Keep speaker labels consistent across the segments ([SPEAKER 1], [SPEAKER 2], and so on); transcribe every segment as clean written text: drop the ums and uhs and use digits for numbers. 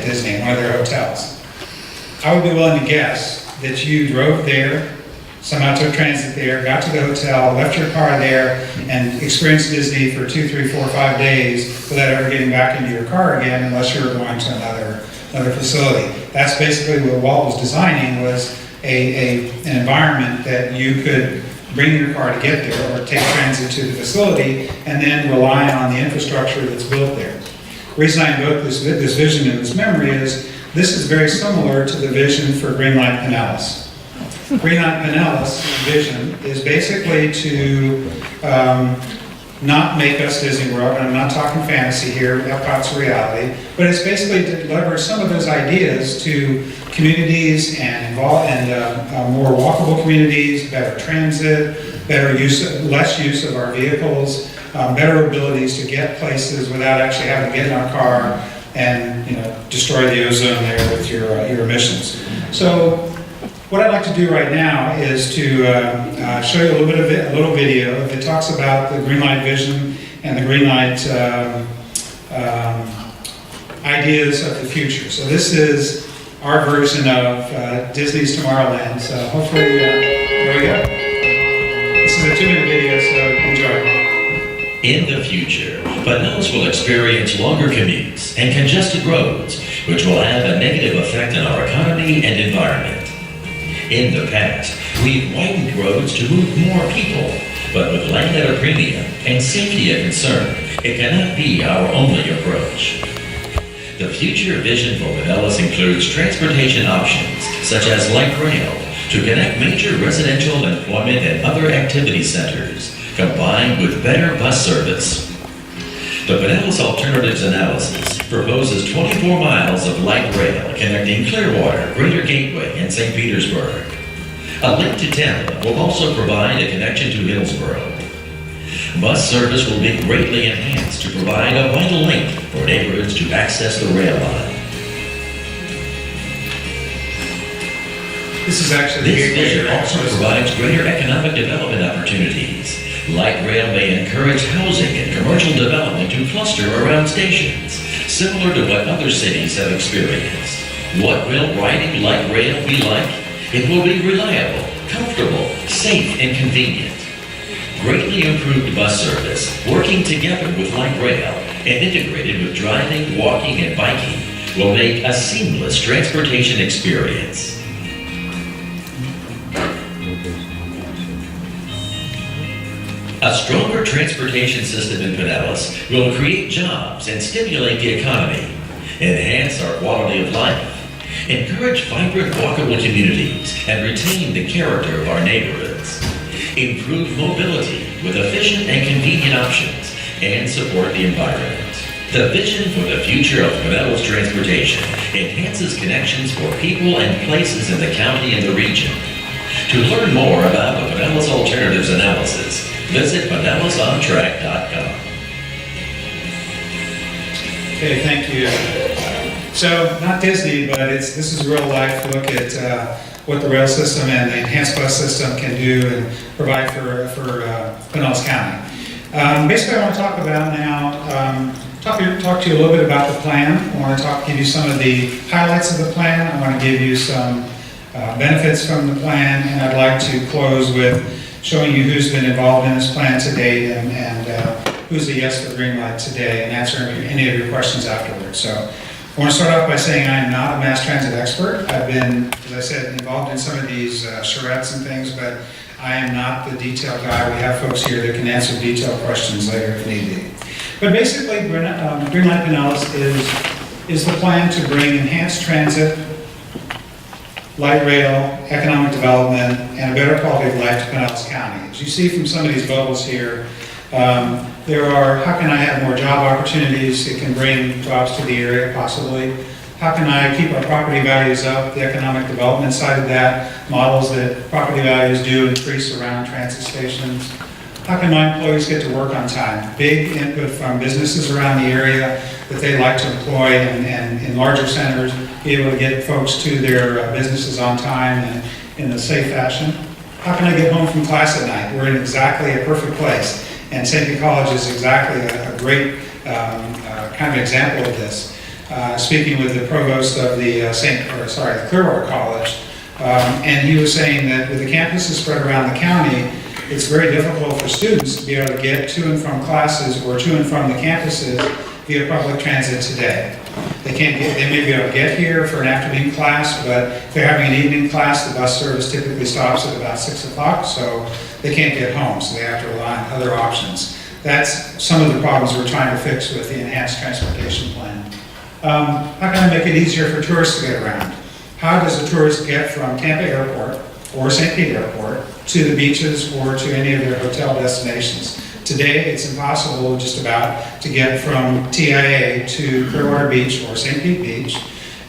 [SPEAKER 1] at Disney, in one of their hotels. I would be willing to guess that you drove there, somehow took transit there, got to the hotel, left your car there, and experienced Disney for 2, 3, 4, 5 days without ever getting back into your car again, unless you were going to another facility. That's basically what Walt was designing, was an environment that you could bring your car to get there, or take transit to the facility, and then rely on the infrastructure that's built there. The reason I invoke this vision and this memory is this is very similar to the vision for Greenlight Pinellas. Greenlight Pinellas' vision is basically to not make us Disney World, and I'm not talking fantasy here, Epcot's reality, but it's basically to deliver some of those ideas to communities and more walkable communities, better transit, less use of our vehicles, better abilities to get places without actually having to get in our car and destroy the ozone there with your emissions. So what I'd like to do right now is to show you a little video that talks about the Greenlight vision and the Greenlight ideas of the future. So this is our version of Disney's Tomorrowland. So hopefully, there we go. This is a 2-minute video, so enjoy.
[SPEAKER 2] In the future, Pinellas will experience longer commutes and congested roads, which will have a negative effect on our economy and environment. In the past, we've widened roads to move more people, but with land at a premium and safety a concern, it cannot be our only approach. The future vision for Pinellas includes transportation options, such as light rail, to connect major residential, employment, and other activity centers, combined with better bus service. The Pinellas Alternatives Analysis proposes 24 miles of light rail connecting Clearwater, Greater Gateway, and St. Petersburg. A link to Tampa will also provide a connection to Hillsborough. Bus service will be greatly enhanced to provide a vital link for neighborhoods to access the rail line.
[SPEAKER 1] This is actually
[SPEAKER 2] This vision also provides greater economic development opportunities. Light rail may encourage housing and commercial development to cluster around stations, similar to what other cities have experienced. What will riding light rail be like? It will be reliable, comfortable, safe, and convenient. Greatly improved bus service, working together with light rail and integrated with driving, walking, and biking, will make a seamless transportation experience. A stronger transportation system in Pinellas will create jobs and stimulate the economy, enhance our quality of life, encourage vibrant, walkable communities, and retain the character of our neighborhoods, improve mobility with efficient and convenient options, and support the environment. The vision for the future of Pinellas transportation enhances connections for people and places in the county and the region. To learn more about the Pinellas Alternatives Analysis, visit PinellasOnTrack.com.
[SPEAKER 1] Okay, thank you. So, not Disney, but this is a real life look at what the rail system and the enhanced bus system can do and provide for Pinellas County. Basically, I want to talk about now, talk to you a little bit about the plan. I want to give you some of the highlights of the plan. I want to give you some benefits from the plan, and I'd like to close with showing you who's been involved in this plan to date and who's a yes for Greenlight today, and answering any of your questions afterwards. So I want to start off by saying I am not a mass transit expert. I've been, as I said, involved in some of these charrettes and things, but I am not the detailed guy. We have folks here that can answer detailed questions later if need be. But basically, Greenlight Pinellas is the plan to bring enhanced transit, light rail, economic development, and a better quality of life to Pinellas County. As you see from some of these bubbles here, there are, how can I have more job opportunities? It can bring jobs to the area, possibly. How can I keep our property values up? The economic development side of that, models that property values do increase around transit stations. How can my employees get to work on time? Big input from businesses around the area that they like to employ, and in larger centers, be able to get folks to their businesses on time and in a safe fashion. How can I get home from class at night? We're in exactly a perfect place. And St. Petersburg College is exactly a great kind of example of this. speaking with the provost of the Clearwater College, and he was saying that with the campuses spread around the county, it's very difficult for students to be able to get to and from classes or to and from the campuses via public transit today. They may be able to get here for an afternoon class, but if they're having an evening class, the bus service typically stops at about 6 o'clock, so they can't get home, so they have to rely on other options. That's some of the problems we're trying to fix with the enhanced transportation plan. How can I make it easier for tourists to get around? How does a tourist get from Tampa Airport or St. Pete Airport to the beaches or to any of their hotel destinations? Today, it's impossible just about to get from TIA to Clearwater Beach or St. Pete Beach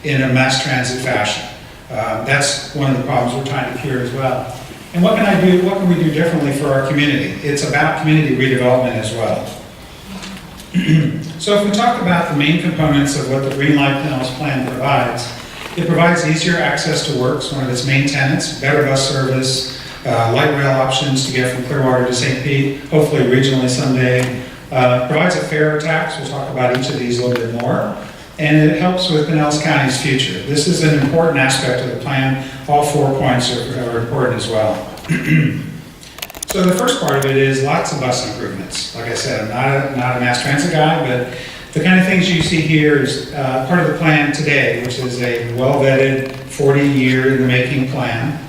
[SPEAKER 1] in a mass transit fashion. That's one of the problems we're trying to cure as well. And what can I do? What can we do differently for our community? It's about community redevelopment as well. So if we talk about the main components of what the Greenlight Pinellas plan provides, it provides easier access to work, it's one of its main tenets, better bus service, light rail options to get from Clearwater to St. Pete, hopefully regionally someday. Provides a fairer tax, we'll talk about each of these a little bit more. And it helps with Pinellas County's future. This is an important aspect of the plan. All 4 points are important as well. So the first part of it is lots of bus improvements. Like I said, I'm not a mass transit guy, but the kind of things you see here is part of the plan today, which is a well-vetted 40-year-in-the-making plan.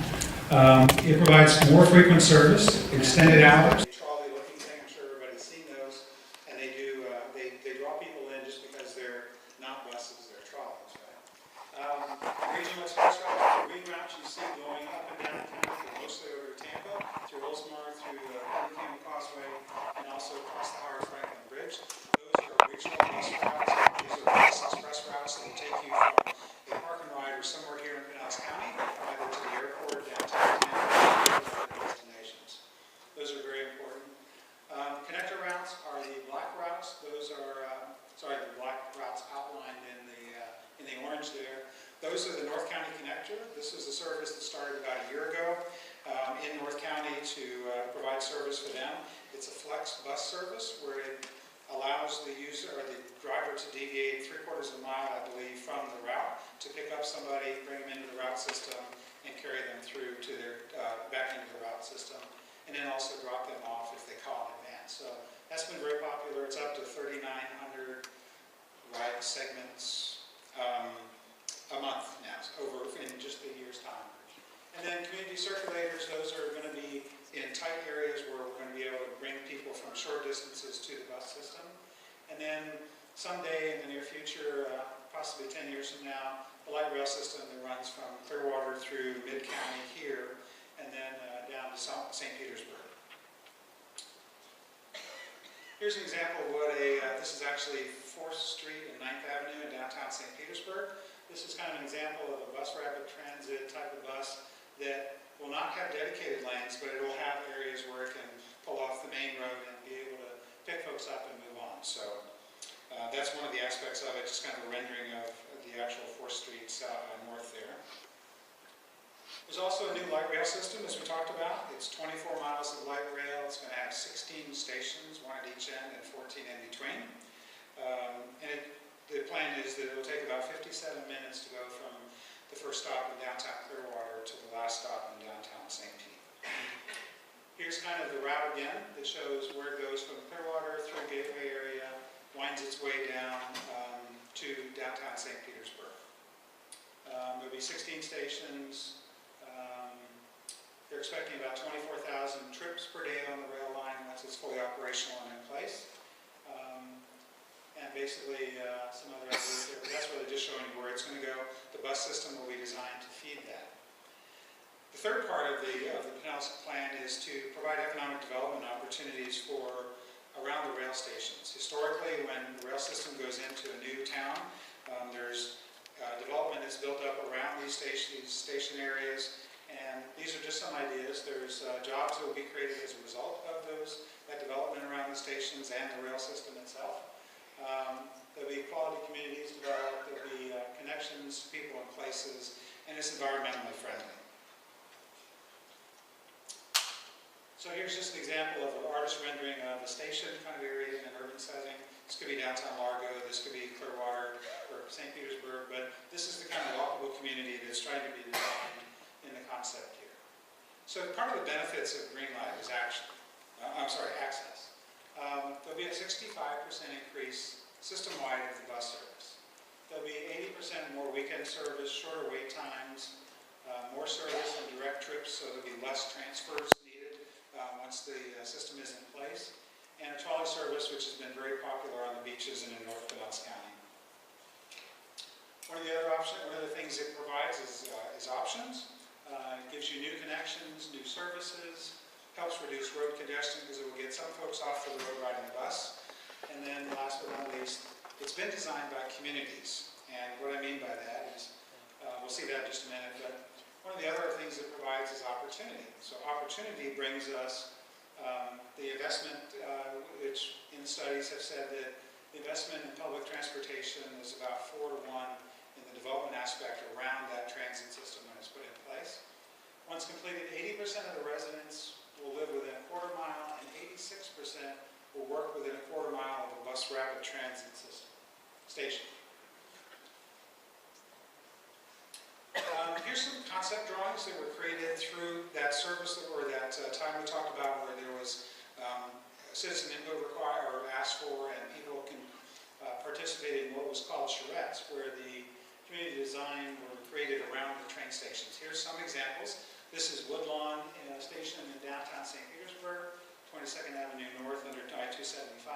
[SPEAKER 1] It provides more frequent service, extended hours. Trolley-looking thing, I'm sure everybody's seen those, and they draw people in just because they're not buses, they're trolleys, right? Regional express routes, the green routes you see going up and down town, mostly over to Tampa, through Ulmerton, through the Ulmerton Causeway, and also across the Howard Franklin Bridge. Those are regional bus routes. These are bus express routes that will take you from a park and ride or somewhere here in Pinellas County, either to the airport, downtown, or destinations. Those are very important. Connector routes are the black routes. Those are, the black routes outlined in the orange there. Those are the North County Connector. This is a service that started about a year ago in North County to provide service for them. It's a flex bus service where it allows the user or the driver to deviate 3/4 of a mile, I believe, from the route to pick up somebody, bring them into the route system, and carry them through to their back into the route system, and then also drop them off if they call in advance. So that's been very popular. It's up to 3,900 ride segments a month now, over in just a year's time. And then community circulators, those are going to be in tight areas where we're going to be able to bring people from short distances to the bus system. And then someday in the near future, possibly 10 years from now, the light rail system that runs from Clearwater through mid-county here, and then down to St. Petersburg. Here's an example of what this is actually 4th Street and 9th Avenue in downtown St. Petersburg. This is kind of an example of a bus rapid transit type of bus that will not have dedicated lanes, but it will have areas where it can pull off the main road and be able to pick folks up and move on. So that's one of the aspects of it, just kind of a rendering of the actual 4th Street north there. There's also a new light rail system, as we talked about. It's 24 miles of light rail. It's going to have 16 stations, 1 at each end and 14 in between. The plan is that it will take about 57 minutes to go from the first stop in downtown Clearwater to the last stop in downtown St. Pete. Here's kind of the route again that shows where it goes from Clearwater through Gateway area, winds its way down to downtown St. Petersburg. There'll be 16 stations. They're expecting about 24,000 trips per day on the rail line once it's fully operational and in place. And basically some other ideas there, but that's really just showing you where it's going to go. The bus system will be designed to feed that. The third part of the Pinellas plan is to provide economic development opportunities for around the rail stations. Historically, when the rail system goes into a new town, there's development that's built up around these station areas, and these are just some ideas. There's jobs that will be created as a result of that development around the stations and the rail system itself. There'll be quality communities developed, there'll be connections, people and places, and it's environmentally friendly. So here's just an example of an artist rendering of a station kind of area in an urban setting. This could be downtown Largo, this could be Clearwater, or St. Petersburg, but this is the kind of walkable community that's trying to be designed in the concept here. So part of the benefits of Greenlight is access. There'll be a 65% increase system-wide of the bus service. There'll be 80% more weekend service, shorter wait times, more service and direct trips, so there'll be less transfers needed once the system is in place, and a trolley service, which has been very popular on the beaches and in North Pinellas County. One of the things it provides is options. It gives you new connections, new services, helps reduce road congestion because it will get some folks off the road riding the bus. And then last but not least, it's been designed by communities. And what I mean by that is, we'll see that in just a minute, but one of the other things it provides is opportunity. So opportunity brings us the investment, which in studies have said that the investment in public transportation is about 4 to 1 in the development aspect around that transit system when it's put in place. Once completed, 80% of the residents will live within a quarter mile and 86% will work within a quarter mile of a bus rapid transit system station. Here's some concept drawings that were created through that service or that time we talked about where there was citizen input required or asked for, and people can participate in what was called charrettes, where the community design were created around the train stations. Here's some examples. This is Woodlawn Station in downtown St. Petersburg, 22nd Avenue North under I-275.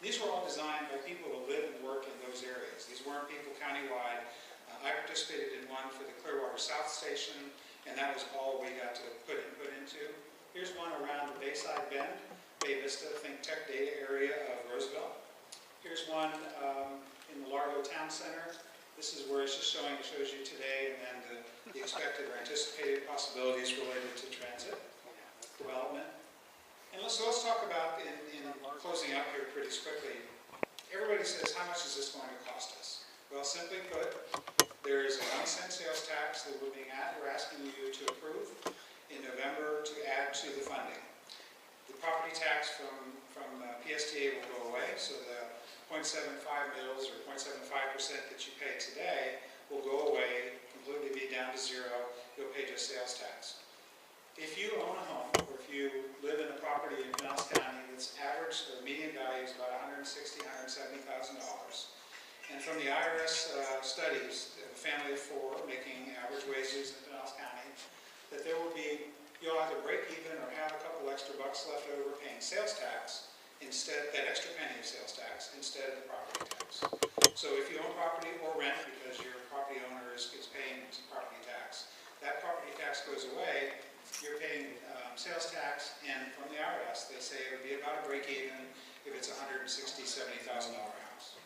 [SPEAKER 1] These were all designed by people who live and work in those areas. These weren't people countywide. I participated in one for the Clearwater South Station, and that was all we got to put input into. Here's one around the Bayside Bend, Bay Vista, think Tech Data area of Roosevelt. Here's one in the Largo Town Center. This is where it's just shows you today, and then the expected or anticipated possibilities related to transit development. And so let's talk about, in closing up here pretty quickly, everybody says, how much is this going to cost us? Well, simply put, there is a 1-cent sales tax that we're asking you to approve in November to add to the funding. The property tax from PSTA will go away, so the 0.75 mils or 0.75% that you pay today will go away, completely be down to zero. You'll pay just sales tax. If you own a home, or if you live in a property in Pinellas County that's average, the median value is about $160,000, $170,000. And from the IRS studies, a family of 4 making average wages in Pinellas County, that there will be, you'll either break even or have a couple extra bucks left over paying sales tax, instead, that extra penny of sales tax, instead of the property tax. So if you own property or rent, because your property owner is paying some property tax, that property tax goes away, you're paying sales tax, and from the IRS, they say it would be about a break even if it's a $160,000, $70,000 house.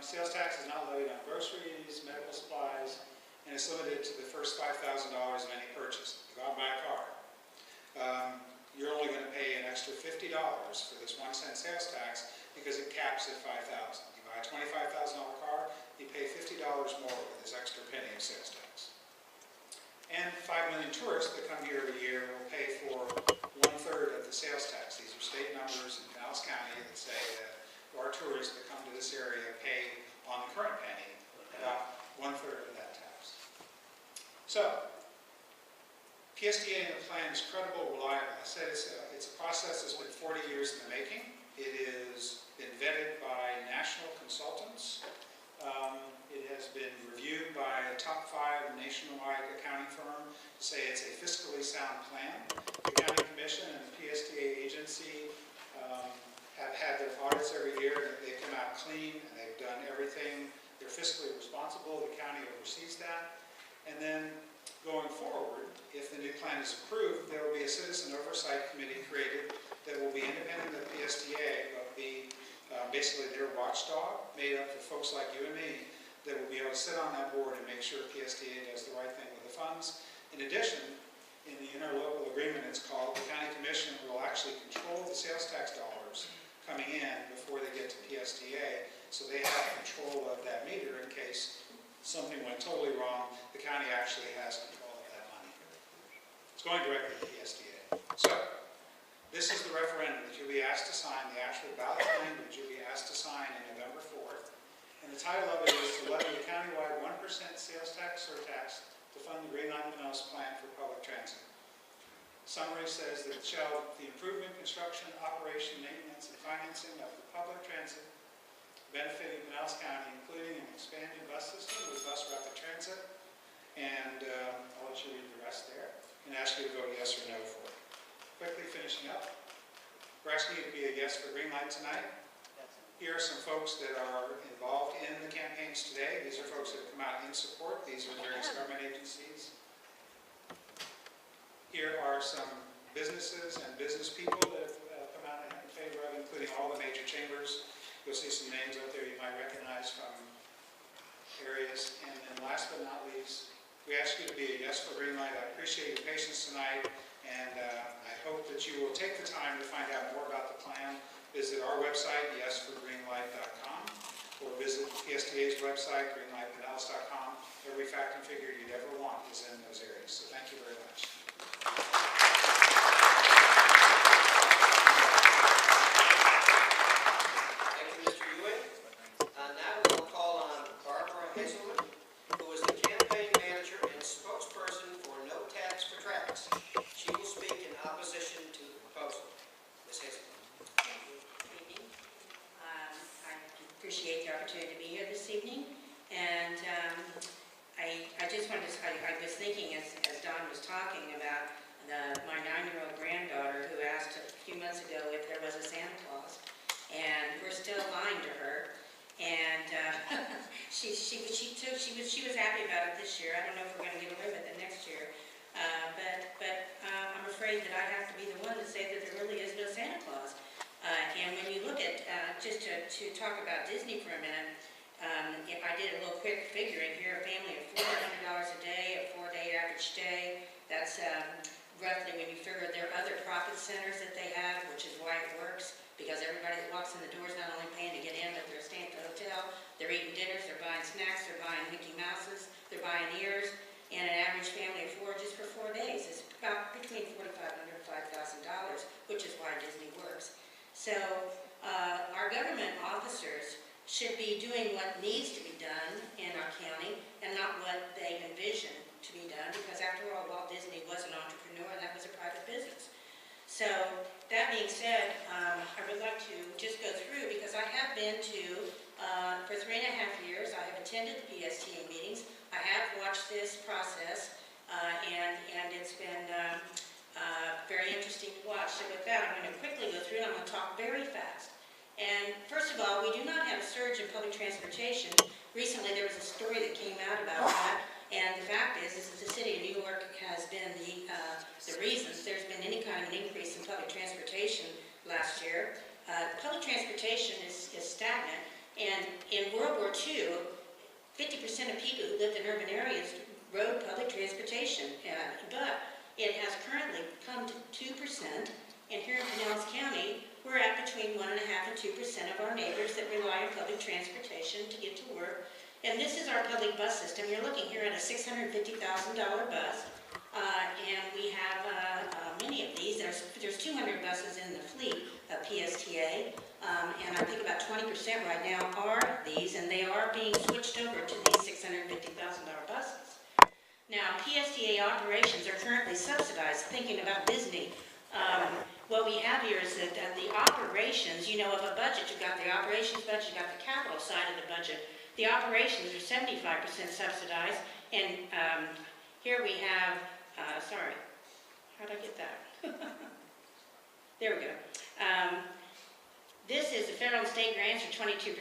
[SPEAKER 1] Sales tax is not levied on groceries, medical supplies, and it's limited to the first $5,000 of any purchase. You go out and buy a car. You're only going to pay an extra $50 for this 1-cent sales tax because it caps at $5,000. You buy a $25,000 car, you pay $50 more with this extra penny of sales tax. And 5 million tourists that come here every year will pay for 1/3 of the sales tax. These are state numbers in Pinellas County that say that our tourists that come to this area pay on the current penny about 1/3 of that tax. So, PSTA in the plan is credible, reliable. I said it's a process that's been 40 years in the making. It has been vetted by national consultants. It has been reviewed by a top 5 nationwide accounting firm to say it's a fiscally sound plan. The County Commission and the PSTA agency have had their audits every year. They've come out clean and they've done everything. They're fiscally responsible. The county oversees that. And then going forward, if the new plan is approved, there will be a citizen oversight committee created that will be independent of PSTA, but be basically their watchdog, made up of folks like you and me, that will be able to sit on that board and make sure PSTA does the right thing with the funds. In addition, in the interlocal agreement, it's called, the County Commission will actually control the sales tax dollars coming in before they get to PSTA, so they have control of that meter in case something went totally wrong. The county actually has control of that money. It's going directly to PSTA. So, this is the referendum that you'll be asked to sign, the actual ballot language you'll be asked to sign on November 4th. And And the title of it is to levy a countywide 1% sales tax surtax to fund the Greenlight Pinellas plan for public transit. Summary says that the improvement, construction, operation, maintenance, and financing of the public transit benefiting Pinellas County, including an expanded bus system with bus rapid transit, and I'll let you read the rest there, and ask you to vote yes or no for it. Quickly finishing up, we're asking you to be a yes for Greenlight tonight. Here are some folks that are involved in the campaigns today. These are folks that have come out in support. These are various government agencies. Here are some businesses and business people that have come out in favor of, including all the major chambers. You'll see some names out there you might recognize from areas. And then last but not least, we ask you to be a yes for Greenlight. I appreciate your patience tonight, and I hope that you will take the time to find out more about the plan. Visit our website, yesforgreenlight.com, or visit PSTA's website, greenlightpinellas.com. Every fact and figure you'd ever want is in those areas. So thank you very much.
[SPEAKER 3] Appreciate the opportunity to be here this evening, and I just wanted to, I was thinking as Don was talking about my 9-year-old granddaughter who asked a few months ago if there was a Santa Claus, and we're still lying to her, and she was happy about it this year. I don't know if we're going to get away with it next year, but I'm afraid that I have to be the one to say that there really is no Santa Claus. And when you look at, just to talk about Disney for a minute, if I did a little quick figuring here, a family of $400 a day, a 4-day average stay, that's roughly, when you figure their other profit centers that they have, which is why it works, because everybody that walks in the door is not only paying to get in, but they're staying at the hotel, they're eating dinners, they're buying snacks, they're buying Mickey Mouses, they're buying ears, and an average family of 4 just for 4 days is about between $4,500 and $5,000, which is why Disney works. So our government officers should be doing what needs to be done in our county and not what they envision to be done, because after all, Walt Disney was an entrepreneur and that was a private business. So that being said, I would like to just go through, because I have been to, for 3.5 years, I have attended the PSTA meetings. I have watched this process, and it's been very interesting to watch. So with that, I'm going to quickly go through, and I'm going to talk very fast. And first of all, we do not have a surge in public transportation. Recently, there was a story that came out about that, and the fact is that the city of New York has been the reasons there's been any kind of an increase in public transportation last year. Public transportation is stagnant, and in World War II, 50% of people who lived in urban areas rode public transportation, but it has currently come to 2%, and here in Pinellas County, we're at between 1.5% and 2% of our neighbors that rely on public transportation to get to work. And this is our public bus system. You're looking here at a $650,000 bus, and we have many of these. There's 200 buses in the fleet of PSTA, and I think about 20% right now are these, and they are being switched over to these $650,000 buses. Now, PSTA operations are currently subsidized, thinking about Disney. What we have here is that the operations, you know, of a budget, you've got the operations budget, you've got the capital side of the budget. The operations are 75% subsidized, and here we have, sorry, how did I get that? There we go. This is the federal and state grants are 22%.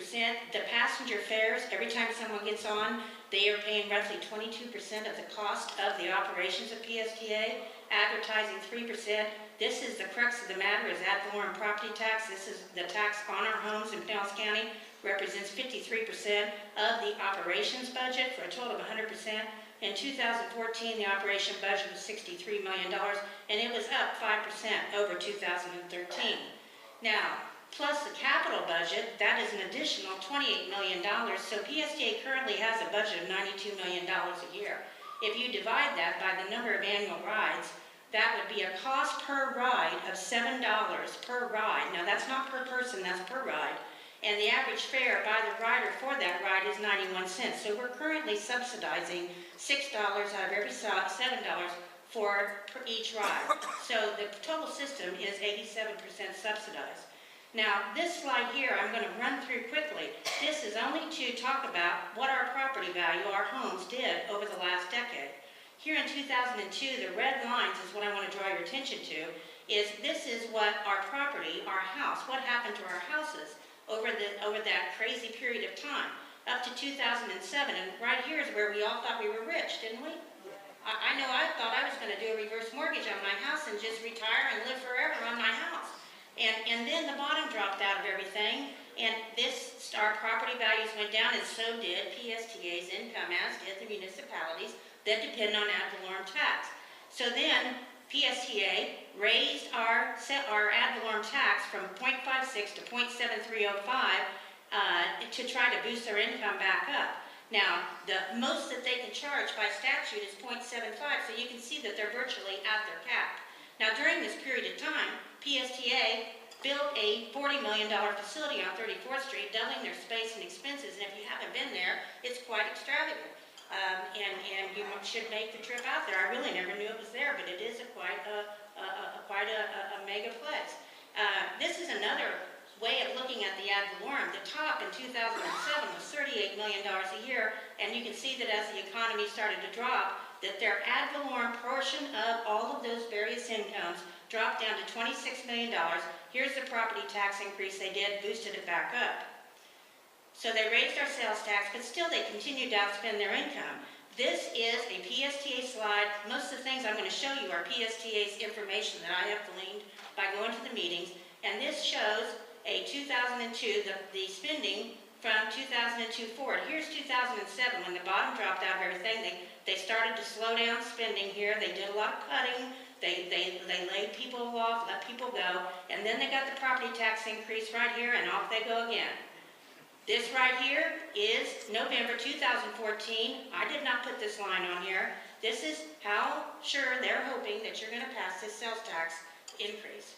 [SPEAKER 3] The passenger fares, every time someone gets on, they are paying roughly 22% of the cost of the operations of PSTA. Advertising 3%. This is the crux of the matter, is ad valorem property tax. This is the tax on our homes in Pinellas County, represents 53% of the operations budget for a total of 100%. In 2014, the operation budget was $63 million, and it was up 5% over 2013. Now, plus the capital budget, that is an additional $28 million, so PSTA currently has a budget of $92 million a year. If you divide that by the number of annual rides, that would be a cost per ride of $7 per ride. Now that's not per person, that's per ride. and the average fare by the rider for that ride is 91 cents. So we're currently subsidizing $6 out of every $7 for each ride. So the total system is 87% subsidized. Now, this slide here, I'm going to run through quickly. This is only to talk about what our property value, our homes, did over the last decade. Here in 2002, the red lines is what I want to draw your attention to, this is what our property, our house, what happened to our houses over that crazy period of time, up to 2007. And right here is where we all thought we were rich, didn't we? I know I thought I was going to do a reverse mortgage on my house and just retire and live forever on my house. And then the bottom dropped out of everything, and our property values went down, and so did PSTA's income, as did the municipalities that depend on ad valorem tax. So then PSTA raised our ad valorem tax from 0.56 to 0.7305 to try to boost their income back up. Now, the most that they can charge by statute is 0.75, so you can see that they're virtually at their cap. Now, during this period of time, PSTA built a $40 million facility on 34th Street, doubling their space and expenses, and if you haven't been there, it's quite extravagant. And you should make the trip out there. I really never knew it was there, but it is quite a mega place. This is another way of looking at the ad valorem. The top in 2007 was $38 million a year, and you can see that as the economy started to drop, that their ad valorem portion of all of those various incomes dropped down to $26 million. Here's the property tax increase they did, boosted it back up. So they raised our sales tax, but still they continued to outspend their income. This is a PSTA slide. Most of the things I'm going to show you are PSTA's information that I have gleaned by going to the meetings, and this shows a 2002, the spending from 2002 forward. Here's 2007, when the bottom dropped out of everything. They started to slow down spending here. They did a lot of cutting. They laid people off, let people go, and then they got the property tax increase right here, and off they go again. This right here is November 2014. I did not put this line on here. This is how sure they're hoping that you're going to pass this sales tax increase.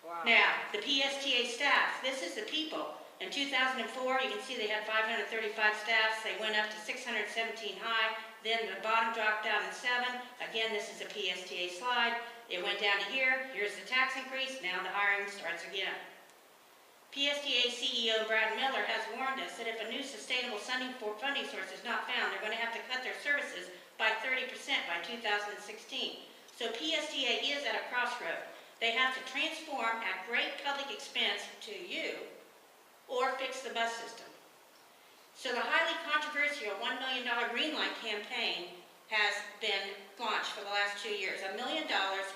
[SPEAKER 3] Wow. Now, the PSTA staff, this is the people. In 2004, you can see they had 535 staffs. They went up to 617 high. Then the bottom dropped down in 7. Again, this is a PSTA slide. It went down to here. Here's the tax increase. Now the hiring starts again. PSTA CEO Brad Miller has warned us that if a new sustainable funding source is not found, they're going to have to cut their services by 30% by 2016. So PSTA is at a crossroad. They have to transform at great public expense to you or fix the bus system. So the highly controversial $1 million Greenlight campaign has been launched for the last 2 years. $1 million,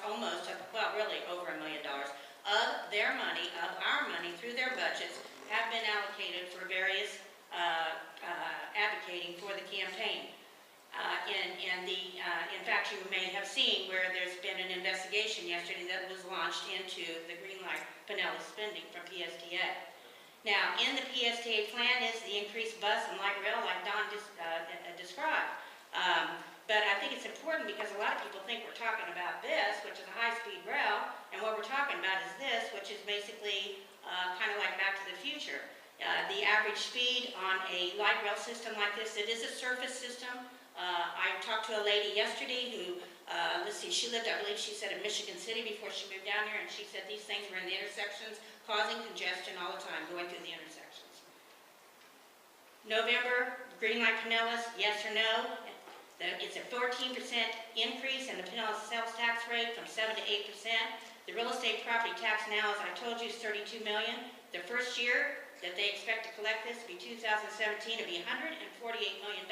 [SPEAKER 3] almost, well, really over $1 million of their money, of our money, through their budgets, have been allocated for various advocating for the campaign. In fact, you may have seen where there's been an investigation yesterday that was launched into the Greenlight Pinellas spending from PSTA. Now, in the PSTA plan is the increased bus and light rail, like Don described. But I think it's important because a lot of people think we're talking about this, which is a high-speed rail, and what we're talking about is this, which is basically kind of like Back to the Future. The average speed on a light rail system like this, it is a surface system. I talked to a lady yesterday who, let's see, she lived, I believe she said, in Michigan City before she moved down here, and she said these things were in the intersections, causing congestion all the time, going through the intersections. November, Greenlight Pinellas, yes or no? It's a 14% increase in the Pinellas sales tax rate from 7 to 8%. The real estate property tax now, as I told you, is $32 million. The first year that they expect to collect this will be 2017, it'll be $148 million.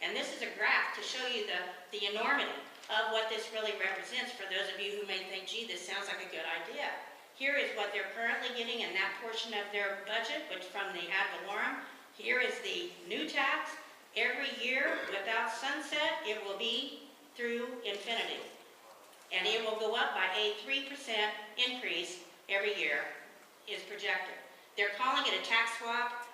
[SPEAKER 3] And this is a graph to show you the enormity of what this really represents for those of you who may think, gee, this sounds like a good idea. Here is what they're currently getting in that portion of their budget, which from the ad valorem. Here is the new tax. Every year, without sunset, it will be through infinity. And it will go up by a 3% increase every year is projected. They're calling it a tax swap.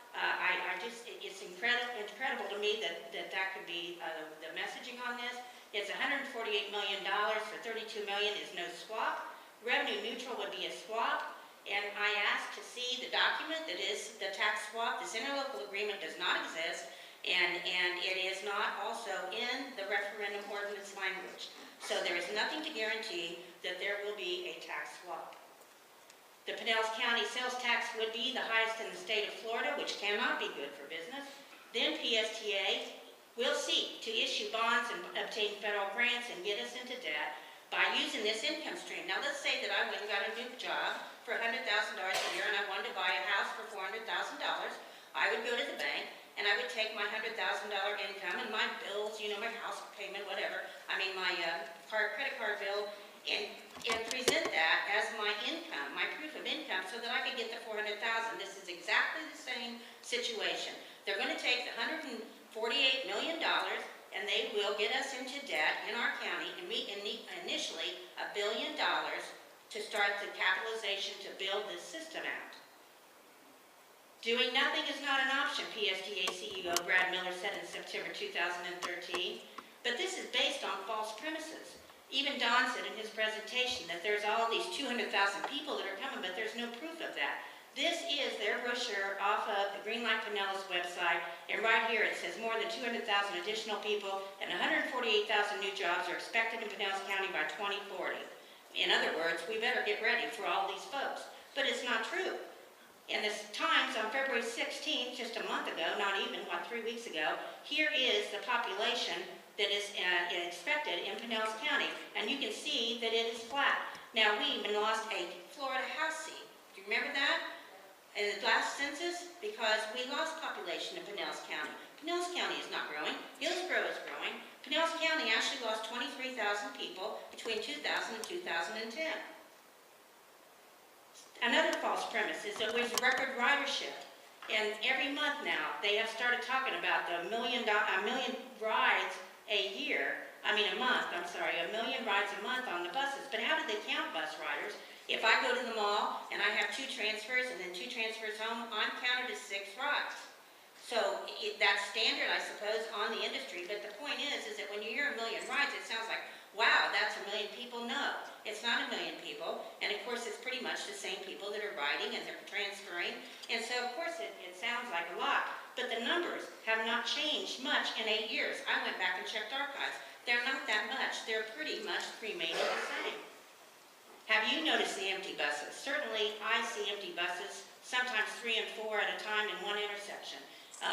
[SPEAKER 3] It's incredible to me that could be the messaging on this. It's $148 million for $32 million is no swap. Revenue neutral would be a swap. and I asked to see the document that is the tax swap. This interlocal agreement does not exist, and it is not also in the referendum ordinance language. So there is nothing to guarantee that there will be a tax swap. The Pinellas County sales tax would be the highest in the state of Florida, which cannot be good for business. Then PSTA will seek to issue bonds and obtain federal grants and get us into debt by using this income stream. Now let's say that I went and got a new job for $100,000 a year and I wanted to buy a house for $400,000. I would go to the bank and I would take my $100,000 income and my bills, you know, my house payment, whatever, my credit card bill, and present that as my income, my proof of income, so that I could get the $400,000. This is exactly the same situation. They're going to take the $148 million and they will get us into debt in our county, and we initially $1 billion to start the capitalization to build this system out. Doing nothing is not an option, PSTA CEO Brad Miller said in September 2013, but this is based on false premises. Even Don said in his presentation that there's all these 200,000 people that are coming, but there's no proof of that. This is their brochure off of the Greenlight Pinellas website, and right here it says more than 200,000 additional people and 148,000 new jobs are expected in Pinellas County by 2040. In other words, we better get ready for all these folks. But it's not true. In the Times on February 16th, just a month ago, not even, 3 weeks ago, here is the population that is expected in Pinellas County, and you can see that it is flat. Now, we even lost a Florida House seat. Do you remember that? In the last census, because we lost population in Pinellas County. Pinellas County is not growing. Hillsborough is growing. Pinellas County actually lost 23,000 people between 2000 and 2010. Another false premise is that there's record ridership. And every month now, they have started talking about the 1 million rides a million rides a month on the buses. But how do they count bus riders? If I go to the mall and I have 2 transfers and then 2 transfers home, I'm counted as 6 rides. So that's standard, I suppose, on the industry. But the point is that when you hear 1 million rides, it sounds like, wow, that's 1 million people. No, it's not 1 million people. And of course, it's pretty much the same people that are riding and they're transferring. And so, of course, it sounds like a lot. But the numbers have not changed much in 8 years. I went back and checked archives. They're not that much. They're pretty much remaining the same. Have you noticed the empty buses? Certainly, I see empty buses, sometimes 3 and 4 at a time in one intersection,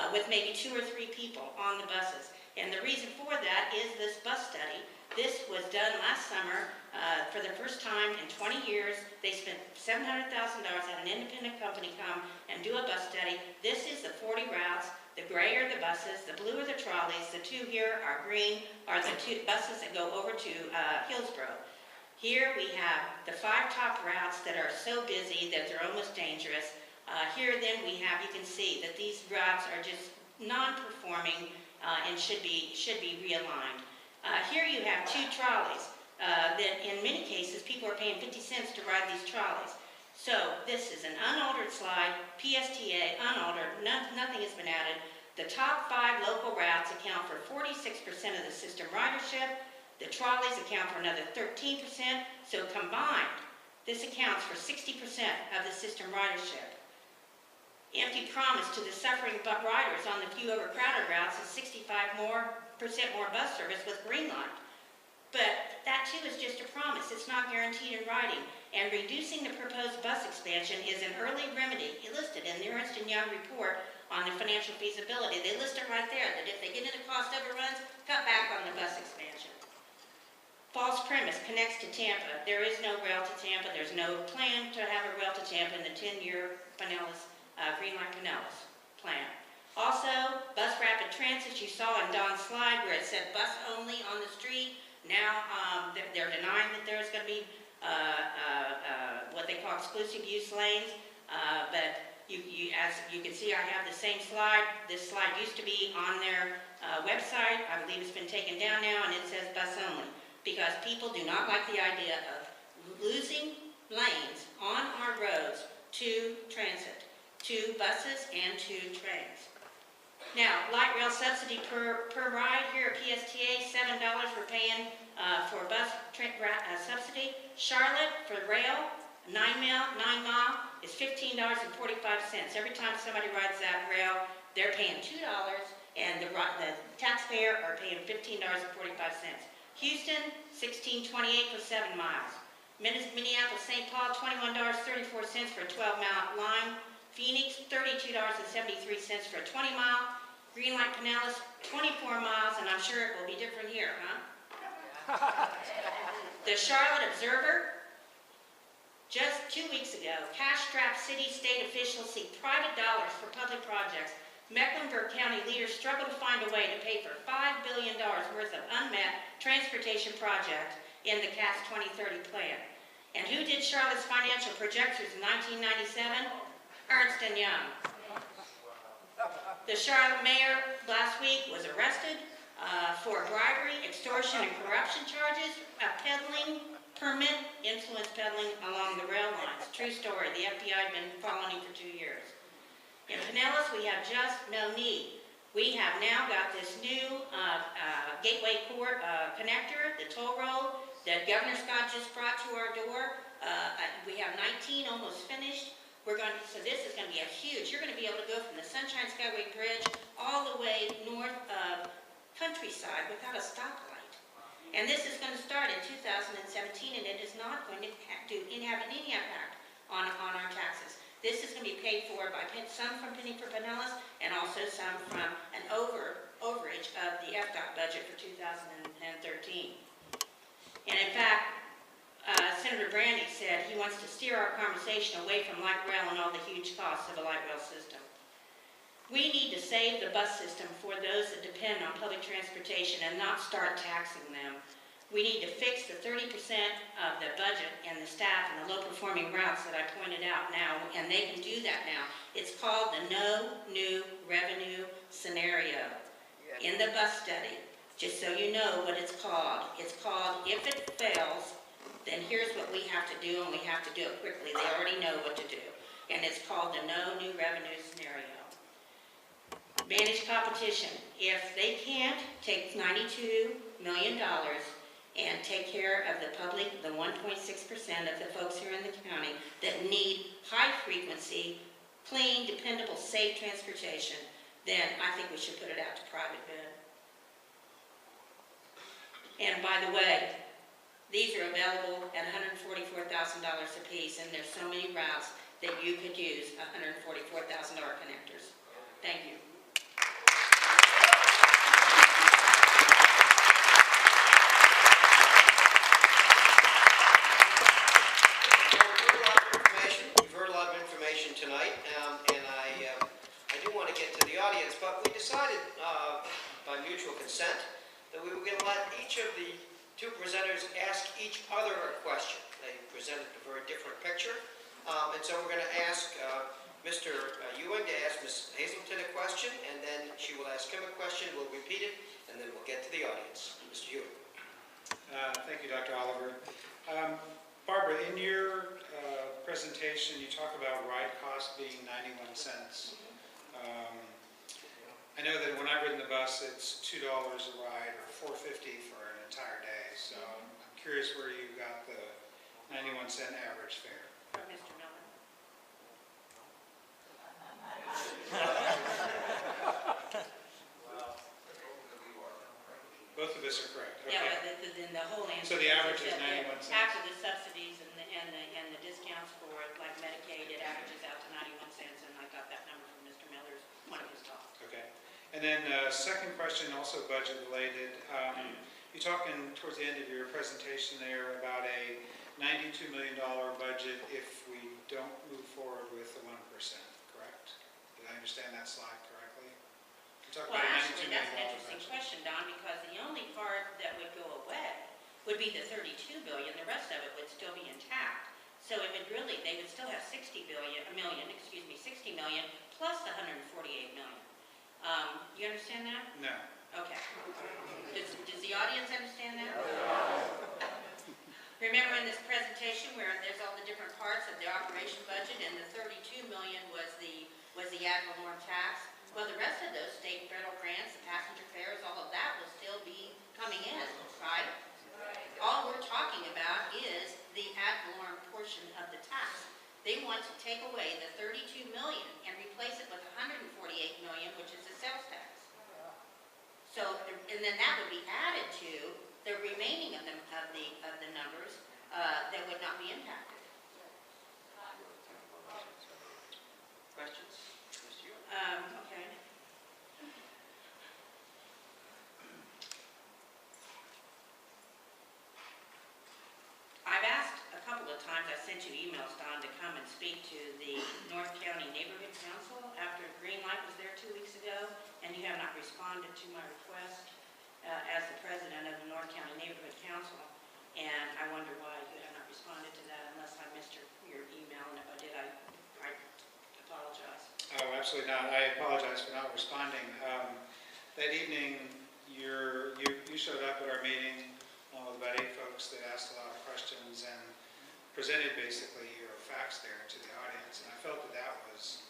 [SPEAKER 3] with maybe 2 or 3 people on the buses. And the reason for that is this bus study. This was done last summer for the first time in 20 years. They spent $700,000, had an independent company come and do a bus study. This is the 40 routes. The gray are the buses, the blue are the trolleys, the 2 here are green, are the 2 buses that go over to Hillsborough. Here we have the 5 top routes that are so busy that they're almost dangerous. Here then we have, you can see that these routes are just non-performing and should be realigned. Here you have 2 trolleys that in many cases people are paying 50 cents to ride these trolleys. So this is an unaltered slide, PSTA, unaltered, nothing has been added. The top 5 local routes account for 46% of the system ridership. The trolleys account for another 13%, so combined, this accounts for 60% of the system ridership. Empty promise to the suffering riders on the few overcrowded routes is 65% more bus service with Greenlight. But that too is just a promise, it's not guaranteed in writing. And reducing the proposed bus expansion is an early remedy listed in the Ernst & Young report on the financial feasibility. They list it right there, that if they get into cost overruns, cut back on the bus expansion. False premise connects to Tampa. There is no rail to Tampa. There's no plan to have a rail to Tampa in the 10-year Greenlight Pinellas plan. Also, bus rapid transit, you saw in Don's slide where it said bus only on the street. Now they're denying that there's going to be what they call exclusive use lanes. But as you can see, I have the same slide. This slide used to be on their website. I believe it's been taken down now, and it says bus only. Because people do not like the idea of losing lanes on our roads to transit, to buses and to trains. Now, light rail subsidy per ride here at PSTA, $7 we're paying for bus subsidy. Charlotte for rail, 9 mile is $15.45. Every time somebody rides that rail, they're paying $2, and the taxpayer are paying $15.45. Houston, $16.28 for 7 miles. Minneapolis, St. Paul, $21.34 for a 12-mile line. Phoenix, $32.73 for a 20-mile. Greenlight Pinellas, 24 miles, and I'm sure it will be different here, huh? The Charlotte Observer, just 2 weeks ago, cash-strapped city-state officials seek private dollars for public projects. Mecklenburg County leaders struggle to find a way to pay for $5 billion worth of unmet transportation projects in the CAT's 2030 plan. And who did Charlotte's financial projections in 1997? Ernst & Young. The Charlotte mayor last week was arrested for bribery, extortion, and corruption charges of peddling, permit, influence peddling along the rail lines. True story. The FBI had been following him for 2 years. In Pinellas, we have just no need. We have now got this new gateway port connector, the toll road, that Governor Scott just brought to our door. We have 19 almost finished. So this is going to be a huge, you're going to be able to go from the Sunshine Skyway Bridge all the way north of Countryside without a stoplight. And this is going to start in 2017, and it is not going to have any impact on our taxes. This is going to be paid for by some from Penny for Pinellas and also some from an overage of the FDOT budget for 2013. And in fact, Senator Brandy said he wants to steer our conversation away from light rail and all the huge costs of a light rail system. We need to save the bus system for those that depend on public transportation and not start taxing them. We need to fix the 30% of the budget and the staff and the low-performing routes that I pointed out now, and they can do that now. It's called the no new revenue scenario in the bus study. Just so you know what it's called. It's called, if it fails, then here's what we have to do, and we have to do it quickly. They already know what to do. And it's called the no new revenue scenario. Managed competition. If they can't take $92 million and take care of the public, the 1.6% of the folks here in the county that need high frequency, clean, dependable, safe transportation, then I think we should put it out to private bid. And by the way, these are available at $144,000 a piece, and there's so many routes that you could use $144,000 connectors. Thank you.
[SPEAKER 4] You've heard a lot of information tonight, and I do want to get to the audience, but we decided by mutual consent that we were going to let each of the two presenters ask each other a question. They presented a very different picture, and so we're going to ask Mr. Ewing to ask Ms. Hazelton a question, and then she will ask him a question, we'll repeat it, and then we'll get to the audience. Mr. Ewing.
[SPEAKER 1] Thank you, Dr. Oliver. Barbara, in your presentation, you talk about ride cost being 91 cents. I know that when I've ridden the bus, it's $2 a ride or $4.50 for an entire day. So I'm curious where you got the 91 cent average fare.
[SPEAKER 3] From Mr. Miller.
[SPEAKER 1] Both of us are correct. Okay.
[SPEAKER 3] Yeah, but then the whole answer.
[SPEAKER 1] So the average is
[SPEAKER 3] that
[SPEAKER 1] 91 cents.
[SPEAKER 3] After the subsidies and the discounts for like Medicaid, it averages out to 91 cents, and I got that number from Mr. Miller's one of his talks.
[SPEAKER 1] Okay. And then second question, also budget related. You talking towards the end of your presentation there about a $92 million budget if we don't move forward with the 1%, correct? Did I understand that slide correctly? You talk
[SPEAKER 3] Well,
[SPEAKER 1] about a
[SPEAKER 3] actually,
[SPEAKER 1] $92
[SPEAKER 3] that's
[SPEAKER 1] million
[SPEAKER 3] an interesting
[SPEAKER 1] budget.
[SPEAKER 3] question, Don, because the only part that would go away would be the $32 billion. The rest of it would still be intact. So it would really, they would still have $60 million plus the $148 million. You understand that?
[SPEAKER 1] No.
[SPEAKER 3] Okay. Does the audience understand that? Remember in this presentation where there's all the different parts of the operation budget, and the $32 million was the ad valorem tax? Well, the rest of those state and federal grants, the passenger fares, all of that will still be coming in, right? All we're talking about is the ad valorem portion of the tax. wants to take away the 32 million and replace it with 148 million, which is the sales tax. So, and then that would be added to the remaining of the numbers that would not be impacted.
[SPEAKER 4] Questions? Mr. Ewing?
[SPEAKER 3] Okay. I've asked a couple of times, I sent you emails, Don, to come and speak to the North County Neighborhood Council after Greenlight was there 2 weeks ago, and you have not responded to my request as the president of the North County Neighborhood Council. And I wonder why you have not responded to that unless I missed your email, and if I did, I apologize.
[SPEAKER 1] Oh, absolutely not. I apologize for not responding. That evening, you showed up at our meeting with about 8 folks that asked a lot of questions and presented basically your facts there to the audience. And I felt that that was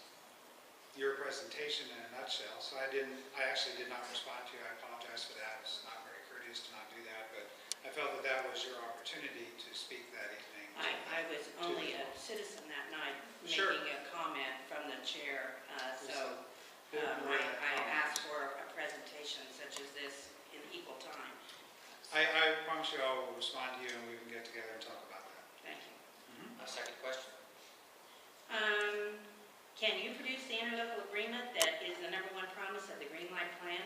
[SPEAKER 1] your presentation in a nutshell. So I actually did not respond to you. I apologize for that. It's not very courteous to not do that, but I felt that that was your opportunity to speak that evening.
[SPEAKER 3] I was only a citizen that night
[SPEAKER 1] Sure.
[SPEAKER 3] making a comment from the chair, so
[SPEAKER 1] Bit more than a
[SPEAKER 3] I
[SPEAKER 1] comment.
[SPEAKER 3] asked for a presentation such as this in equal time.
[SPEAKER 1] I promise you I will respond to you and we can get together and talk about that.
[SPEAKER 3] Thank you.
[SPEAKER 4] Second question.
[SPEAKER 3] Can you produce the interlocal agreement that is the #1 promise of the Greenlight Plan,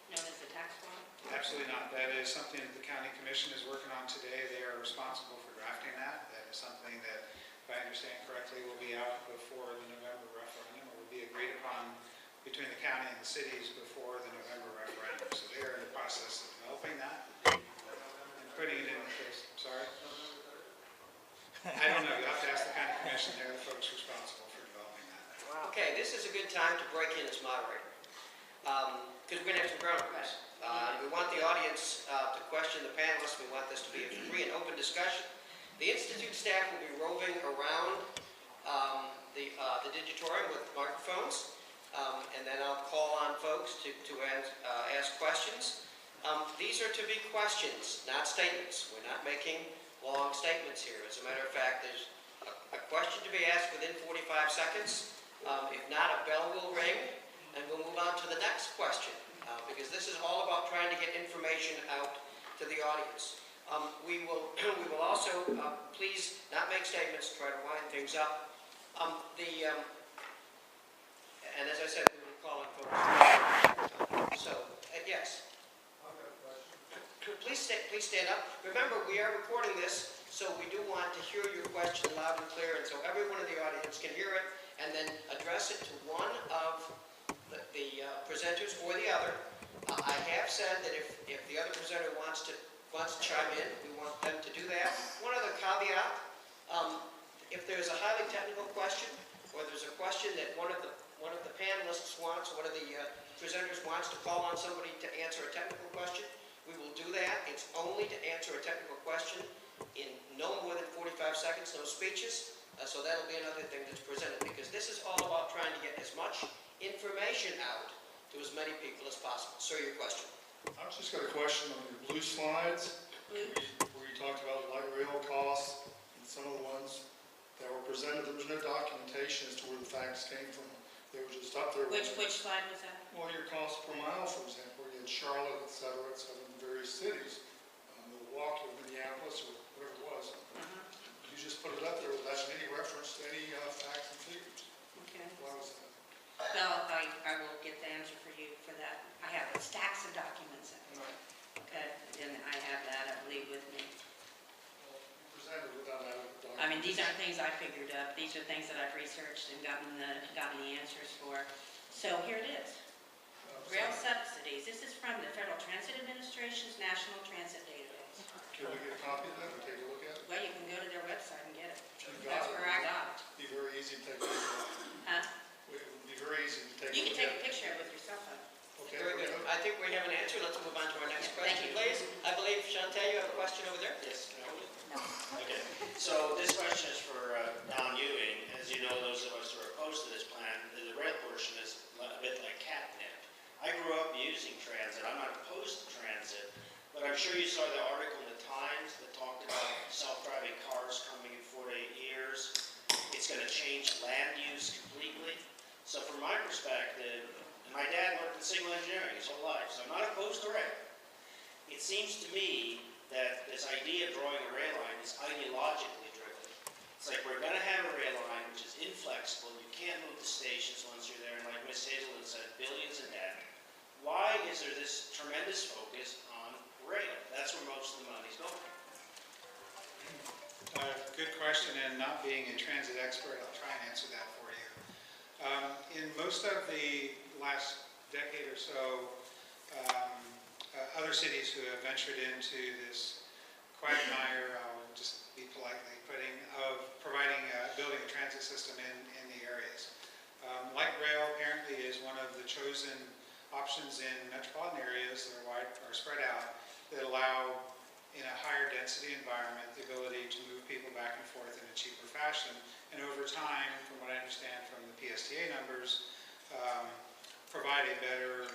[SPEAKER 3] known as the tax law?
[SPEAKER 1] Absolutely not. That is something that the county commission is working on today. They are responsible for drafting that. That is something that, if I understand correctly, will be out before the November referendum. It will be agreed upon between the county and the cities before the November referendum. So they are in the process of developing that and putting it in the case. Sorry? I don't know. You'll have to ask the county commission. They're the folks responsible for developing that.
[SPEAKER 4] Okay, this is a good time to break in as moderator, because we're going to have some ground rules. We want the audience to question the panelists. We want this to be a free and open discussion. The Institute staff will be roving around the Digitorium with microphones, and then I'll call on folks to ask questions. These are to be questions, not statements. We're not making long statements here. As a matter of fact, there's a question to be asked within 45 seconds. If not, a bell will ring, and we'll move on to the next question, because this is all about trying to get information out to the audience. We will also, please not make statements, try to wind things up. And as I said, we will call on folks. So, yes. Please stand up. Remember, we are recording this, so we do want to hear your question loud and clear, and so everyone in the audience can hear it, and then address it to one of the presenters or the other. I have said that if the other presenter wants to chime in, we want them to do that. One other caveat, if there's a highly technical question, or there's a question that one of the panelists wants, one of the presenters wants to call on somebody to answer a technical question, we will do that. It's only to answer a technical question in no more than 45 seconds, no speeches. So that'll be another thing that's presented, because this is all about trying to get as much information out to as many people as possible. Sir, your question.
[SPEAKER 5] I've just got a question on your blue slides, where you talked about light rail costs, and some of the ones that were presented, there was no documentation as to where the facts came from. They were just up there.
[SPEAKER 3] Which slide was that?
[SPEAKER 5] Well, your cost per mile, for example, you had Charlotte, et cetera, in various cities, Milwaukee, or Minneapolis, or whatever it was. You just put it up there without any reference to any facts and figures.
[SPEAKER 3] Okay.
[SPEAKER 5] Why was that?
[SPEAKER 3] Well, I will get the answer for you for that. I have stacks of documents. Okay, and I have that, I believe, with me.
[SPEAKER 5] Well, you presented without that document.
[SPEAKER 3] I mean, these aren't things I figured up. These are things that I've researched and gotten the answers for. So here it is. Rail subsidies. This is from the Federal Transit Administration's National Transit Database.
[SPEAKER 5] Can we get a copy of that and take a look at it?
[SPEAKER 3] Well, you can go to their website and get it.
[SPEAKER 5] You
[SPEAKER 3] That's
[SPEAKER 5] got it.
[SPEAKER 3] where I got it.
[SPEAKER 5] It'd be very easy to take a look at.
[SPEAKER 3] Huh?
[SPEAKER 5] It would be very easy to take a
[SPEAKER 3] You
[SPEAKER 5] look
[SPEAKER 3] can take
[SPEAKER 5] at.
[SPEAKER 3] a picture of it with your cell phone.
[SPEAKER 5] Okay.
[SPEAKER 4] Very good. I think we have an answer. Let's move on to our next
[SPEAKER 3] Thank
[SPEAKER 4] question,
[SPEAKER 3] you.
[SPEAKER 4] please. I believe, Chantal, you have a question over there?
[SPEAKER 6] Yes, can I hold it? Okay, so this question is for Don Ewing. As you know, those of us who are opposed to this plan, the red portion is a bit like catnip. I grew up using transit. I'm not opposed to transit, but I'm sure you saw the article in the Times that talked about self-driving cars coming in 4 to 8 years. It's going to change opposed to rail. It seems to me that this idea of drawing a rail line is ideologically driven. It's like we're going to have a rail line which is inflexible. You can't move the stations once you're there. And like Ms. Hazelwood said, billions in debt. Why is there this tremendous focus on rail? That's where most of the money's going.
[SPEAKER 1] Good question, and not being a transit expert, I'll try and answer that for you. In most of the last decade or so, other cities who have ventured into this quagmire, I'll just be politely putting, of building a transit system in the areas. Light rail apparently is one of the chosen options in metropolitan areas that are spread out that allow, in a higher density environment, the ability to move people back and forth in a cheaper fashion. And over time, from what I understand from the PSTA numbers, provide a better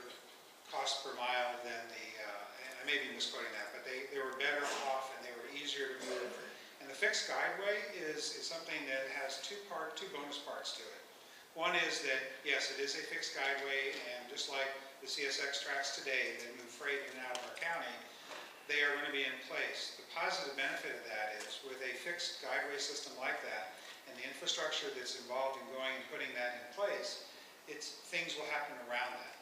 [SPEAKER 1] cost per mile than and I may be misquoting that, but they were better off and they were easier to move. And the fixed guideway is something that has two bonus parts to it. One is that, yes, it is a fixed guideway, and just like the CSX tracks today that move freight in and out of our county, they are going to be in place. The positive benefit of that is with a fixed guideway system like that and the infrastructure that's involved in going and putting that in place, things will happen around that.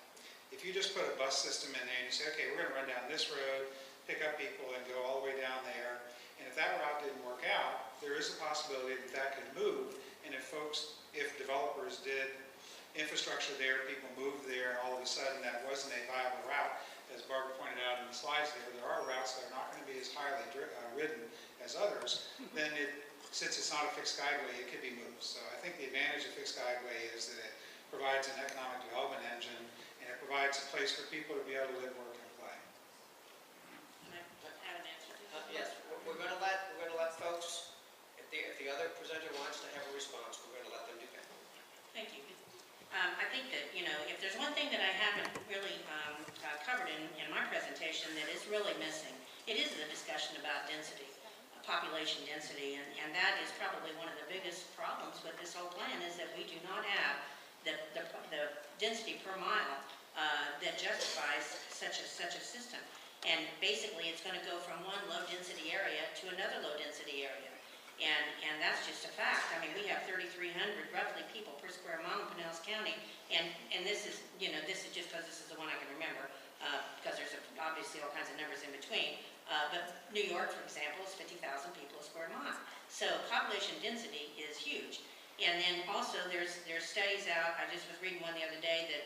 [SPEAKER 1] If you just put a bus system in there and you say, okay, we're going to run down this road, pick up people and go all the way down there, and if that route didn't work out, there is a possibility that that could move, and if developers did infrastructure there, people moved there, and all of a sudden that wasn't a viable route, as Barbara pointed out in the slides there are routes that are not going to be as highly ridden as others, then since it's not a fixed guideway, it could be moved. So I think the advantage of fixed guideway is that it provides an economic development engine, and it provides a place for people to be able to live, work, and play.
[SPEAKER 3] Can I have an answer to that?
[SPEAKER 4] Yes, we're going to let folks, if the other presenter wants to have a response, we're going to let them do that.
[SPEAKER 3] Thank you. I think that, if there's one thing that I haven't really covered in my presentation that is really missing, it is the discussion about density, population density, and that is probably one of the biggest problems with this whole plan is that we do not have the density per mile that justifies such a system. And basically, it's going to go from one low-density area to another low-density area. And that's just a fact. I mean, we have 3,300 roughly people per square mile in Pinellas County, and this is just because this is the one I can remember, because there's obviously all kinds of numbers in between. But New York, for example, is 50,000 people a square mile. So population density is huge. And then also there's studies out. I just was reading one the other day that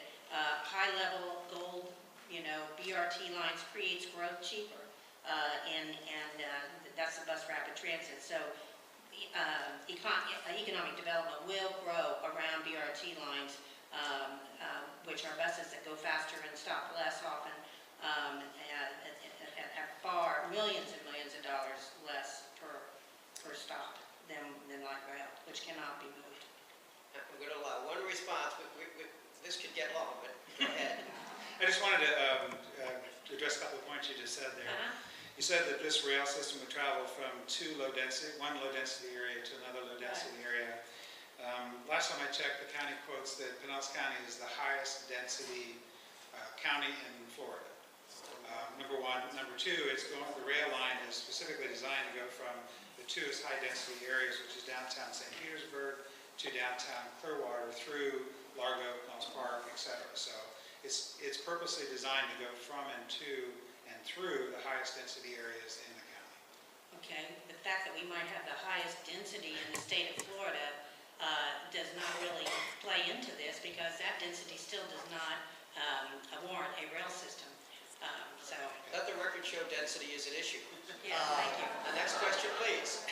[SPEAKER 3] high-level gold, BRT lines creates growth cheaper, and that's the bus rapid transit. So economic development will grow around BRT lines, which are buses that go faster and stop less often, at far millions and millions of dollars less per stop than light rail, which cannot be moved.
[SPEAKER 4] I'm going to allow one response. This could get long, but go ahead.
[SPEAKER 1] I just wanted to address a couple of points you just said there. You said that this rail system would travel from one low density area to another low density area. Last time I checked, the county quotes that Pinellas County is the highest density county in Florida. Number one. Number two, the rail line is specifically designed to go from the two high density areas, which is downtown St. Petersburg to downtown Clearwater through Largo, Pinellas Park, etc. So it's purposely designed to go from and to and through the highest density areas in the county.
[SPEAKER 3] Okay, the fact that we might have the highest density in the state of Florida does not really play into this because that density still does not warrant a rail system.
[SPEAKER 4] Let the record show density is an issue.
[SPEAKER 3] Yeah, thank you.
[SPEAKER 4] The next question, please.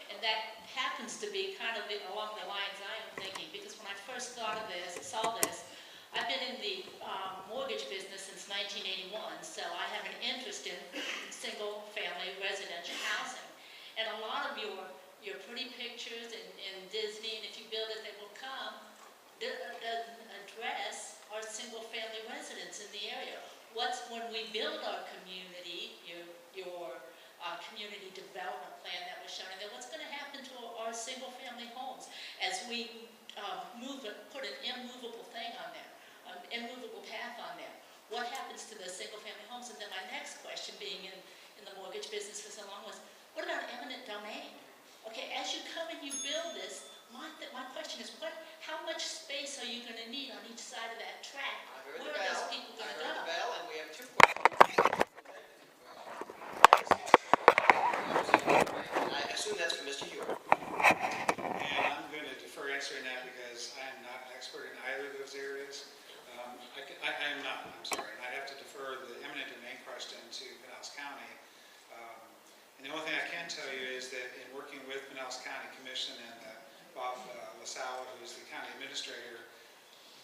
[SPEAKER 7] And that happens to be kind of along the lines I am thinking, because when I first thought of this, saw this, I've been in the mortgage business since 1981, so I have an interest in single-family residential housing. And a lot of your pretty pictures in Disney, and if you build it, they will come, doesn't address our single-family residents in the area. When we build our community, your community development plan that was shown, and then what's going to happen to our single-family homes as we put an immovable thing on there, an immovable path on there? what happens to the single-family homes? And then my next question, being in the mortgage business for so long, was, what about eminent domain? Okay, as you come and you build this, my question is, how much space are you going to need on each side of that track?
[SPEAKER 4] I heard
[SPEAKER 7] Where
[SPEAKER 4] the
[SPEAKER 7] are those
[SPEAKER 4] bell.
[SPEAKER 7] people
[SPEAKER 4] I
[SPEAKER 7] going to
[SPEAKER 4] heard
[SPEAKER 7] go?
[SPEAKER 4] the bell, and we have 2 questions. I assume that's for Mr. Hewitt.
[SPEAKER 1] And I'm going to defer answering that because I am not an expert in either of those areas. I am not, I'm sorry. And I'd have to defer the eminent domain question to Pinellas County. And the only thing I can tell you is that in working with Pinellas County Commission and Bob LaSalle, who's the county administrator,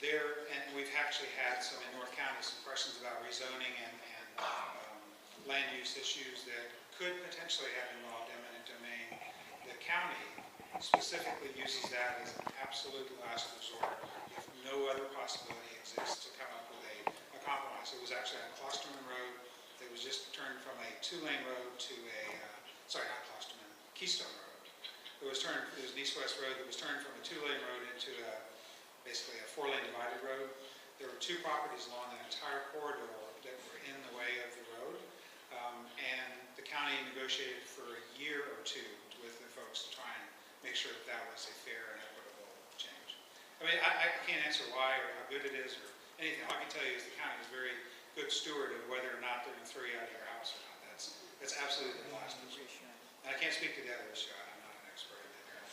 [SPEAKER 1] and we've actually had some in North County, some questions about rezoning and land use issues that could potentially have involved eminent domain. The county specifically uses that as an absolute last resort if no other possibility exists to come up with a compromise. It was actually on Klosterman Road that was just turned from a 2-lane road to Keystone Road. It was an east-west road that was turned from a 2-lane road into basically a 4-lane divided road. There were 2 properties along that entire corridor that were in the way of the road, and the county negotiated for a year or 2 with the folks to try and make sure that was a fair and equitable change. I mean, I can't answer why or how good it is or anything. All I can tell you is the county is a very good steward of whether or not they're going to throw you out of your house or not. That's absolutely the last resort. And I can't speak to the other issue. I'm not an expert in that area.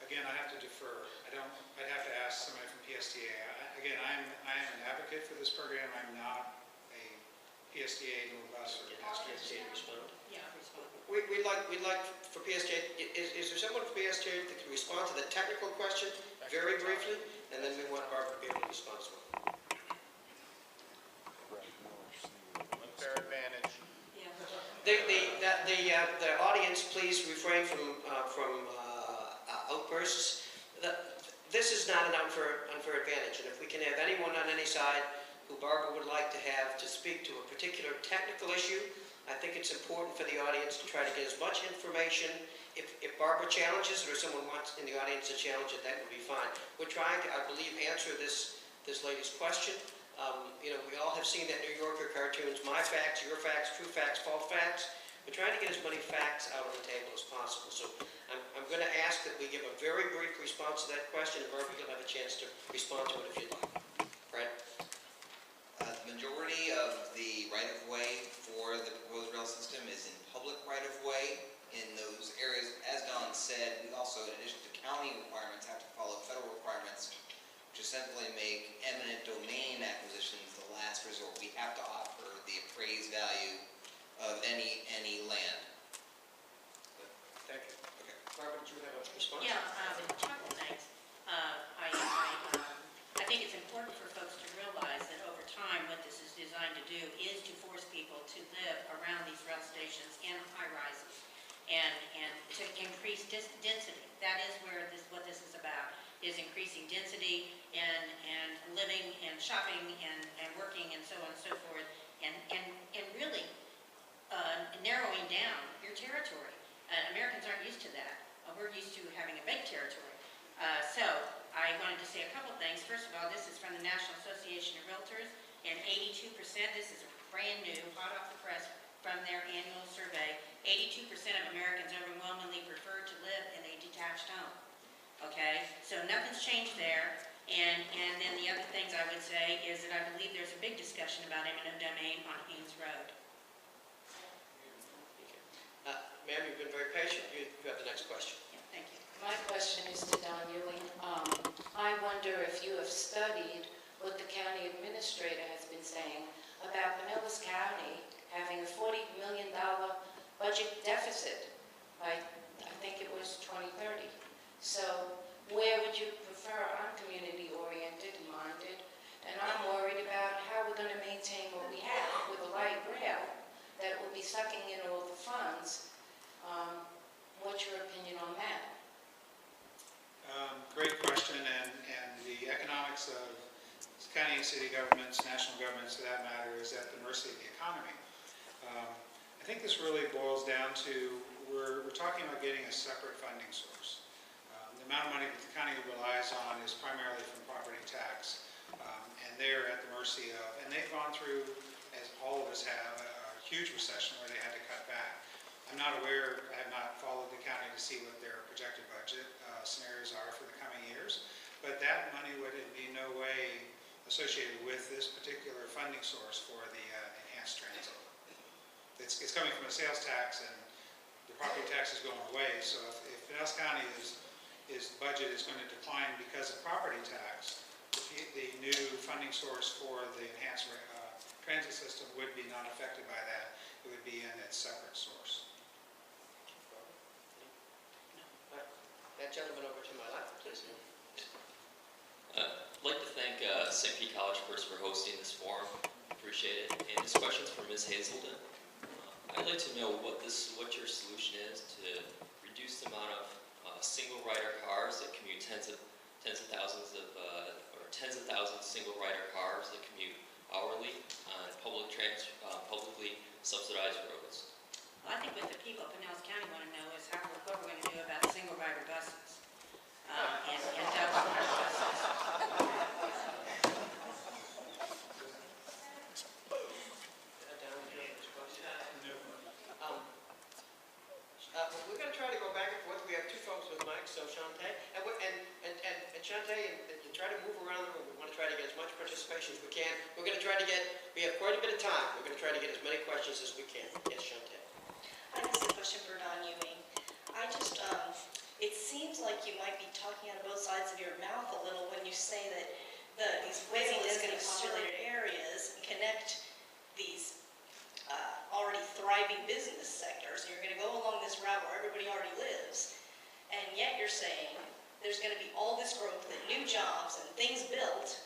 [SPEAKER 1] Again, I have to defer. I'd have to ask somebody from PSTA. Again, I am an advocate for this program. I'm not a PSTA nor bus or pedestrian.
[SPEAKER 7] Yeah.
[SPEAKER 4] We'd like for PSTA, is there someone from PSTA that can respond to the technical question very briefly? And then we want Barbara to be able to respond as well.
[SPEAKER 8] Unfair advantage.
[SPEAKER 4] The audience, please refrain from outbursts. This is not an unfair advantage, and if we can have anyone on any side who Barbara would like to have to speak to a particular technical issue, I think it's important for the audience to try to get as much information. If Barbara challenges or someone wants in the audience to challenge it, that would be fine. We're trying to, I believe, answer this lady's question. We all have seen that New Yorker cartoons, my facts, your facts, true facts, false facts. We're trying to get as many facts out on the table as possible. So I'm going to ask that we give a very brief response to that question, and Barbara, you'll have a chance to respond to it if you'd like. Right?
[SPEAKER 9] The majority of the right-of-way for the proposed rail system is in public right-of-way in those areas. As Don said, we also, in addition to county requirements, have to follow federal requirements, which essentially make eminent domain acquisitions the last resort. We have to offer the appraised value of any land.
[SPEAKER 4] Thank you. Okay. Barbara, did you have a response?
[SPEAKER 3] Yeah, a couple things. I think it's important for folks to realize that over time, what this is designed to do is to force people to live around these rail stations in high rises and to increase density. That is what this is about, is increasing density and living and shopping and working and so on and so forth, and really narrowing down your territory. Americans aren't used to that. We're used to having a big territory. So I wanted to say a couple things. First of all, this is from the National Association of Realtors, and 82%, this is brand new, hot off the press from their annual survey, 82% of Americans overwhelmingly prefer to live in a detached home. Okay, so nothing's changed there. And then the other things I would say is that I believe there's a big discussion about eminent domain on Haynes Road.
[SPEAKER 4] Ma'am, you've been very patient. You have the next question.
[SPEAKER 3] Yeah, thank you.
[SPEAKER 10] My question is to Don Ewing. I wonder if you have studied what the county administrator has been saying about Pinellas County having a $40 million budget deficit by, I think it was 2030. So where would you prefer? I'm community-oriented and minded, and I'm worried about how we're going to maintain what we have with a light rail that will be sucking in all the funds. What's your opinion on that?
[SPEAKER 1] Great question, and the economics of county and city governments, national governments for that matter, is at the mercy of the economy. I think this really boils down to, we're talking about getting a separate funding source. The amount of money that the county relies on is primarily from property tax, and and they're at the mercy of, and they've gone through, as all of us have, a huge recession where they had to cut back. I'm not aware, I have not followed the county to see what their projected budget scenarios are for the coming years, but that money would be in no way associated with this particular funding source for the enhanced transit. It's coming from a sales tax, and the property tax is going away, so if Pinellas County budget is going to decline because of property tax, the new funding source for the enhanced transit system would be not affected by that. It would be in its separate source.
[SPEAKER 4] That gentleman over to my left, please.
[SPEAKER 11] I'd like to thank St. Pete College first for hosting this forum. Appreciate it. And this question's for Ms. Hazelden. I'd like to know what your solution is to reduce the amount of single rider cars that commute tens of thousands single rider cars that commute hourly on publicly subsidized roads.
[SPEAKER 3] Well, I think what the people of Pinellas County want to know is what we're going to do about single rider buses and double rider buses.
[SPEAKER 4] We're going to try to go back and forth. We have two folks with mics, so Shantae, and Shantae, and try to move around the room. We want to try to get as much participation as we can. We're going to try to get, we have quite a bit of time. We're going to try to get as many questions as we can. Yes, Shantae.
[SPEAKER 12] I have a question for Don Ewing. It seems like you might be talking out of both sides of your mouth a little when you say that these waiting list and populated areas connect these already thriving business sectors. And you're going to go along this route where everybody already lives, and yet you're saying there's going to be all this growth and new jobs and things built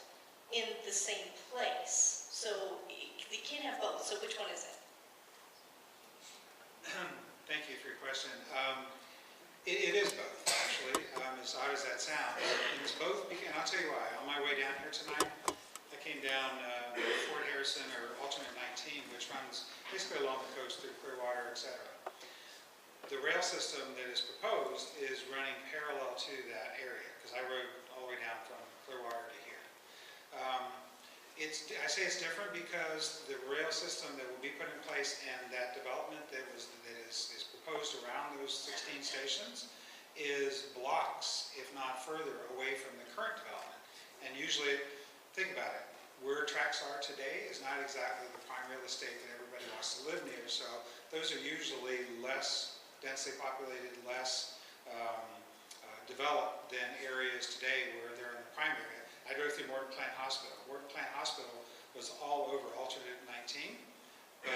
[SPEAKER 12] in the same place. So you can't have both. So which one is it?
[SPEAKER 1] Thank you for your question. It is both, actually, as odd as that sounds. It's both, and I'll tell you why. On my way down here tonight, I came down Fort Harrison, or alternate 19, which runs basically along the coast through Clearwater, etc. The rail system that is proposed is running parallel to that area, because I rode all the way down from Clearwater to here. I say it's different because the rail system that will be put in place and that development that is proposed around those 16 stations is blocks, if not further, away from the current development. And usually, think about it, where tracks are today is not exactly the prime real estate that everybody wants to live near, so those are usually less densely populated, less developed than areas today where they're in the prime area. I drove through Morton Plant Hospital. Morton Plant Hospital was all over alternate 19, but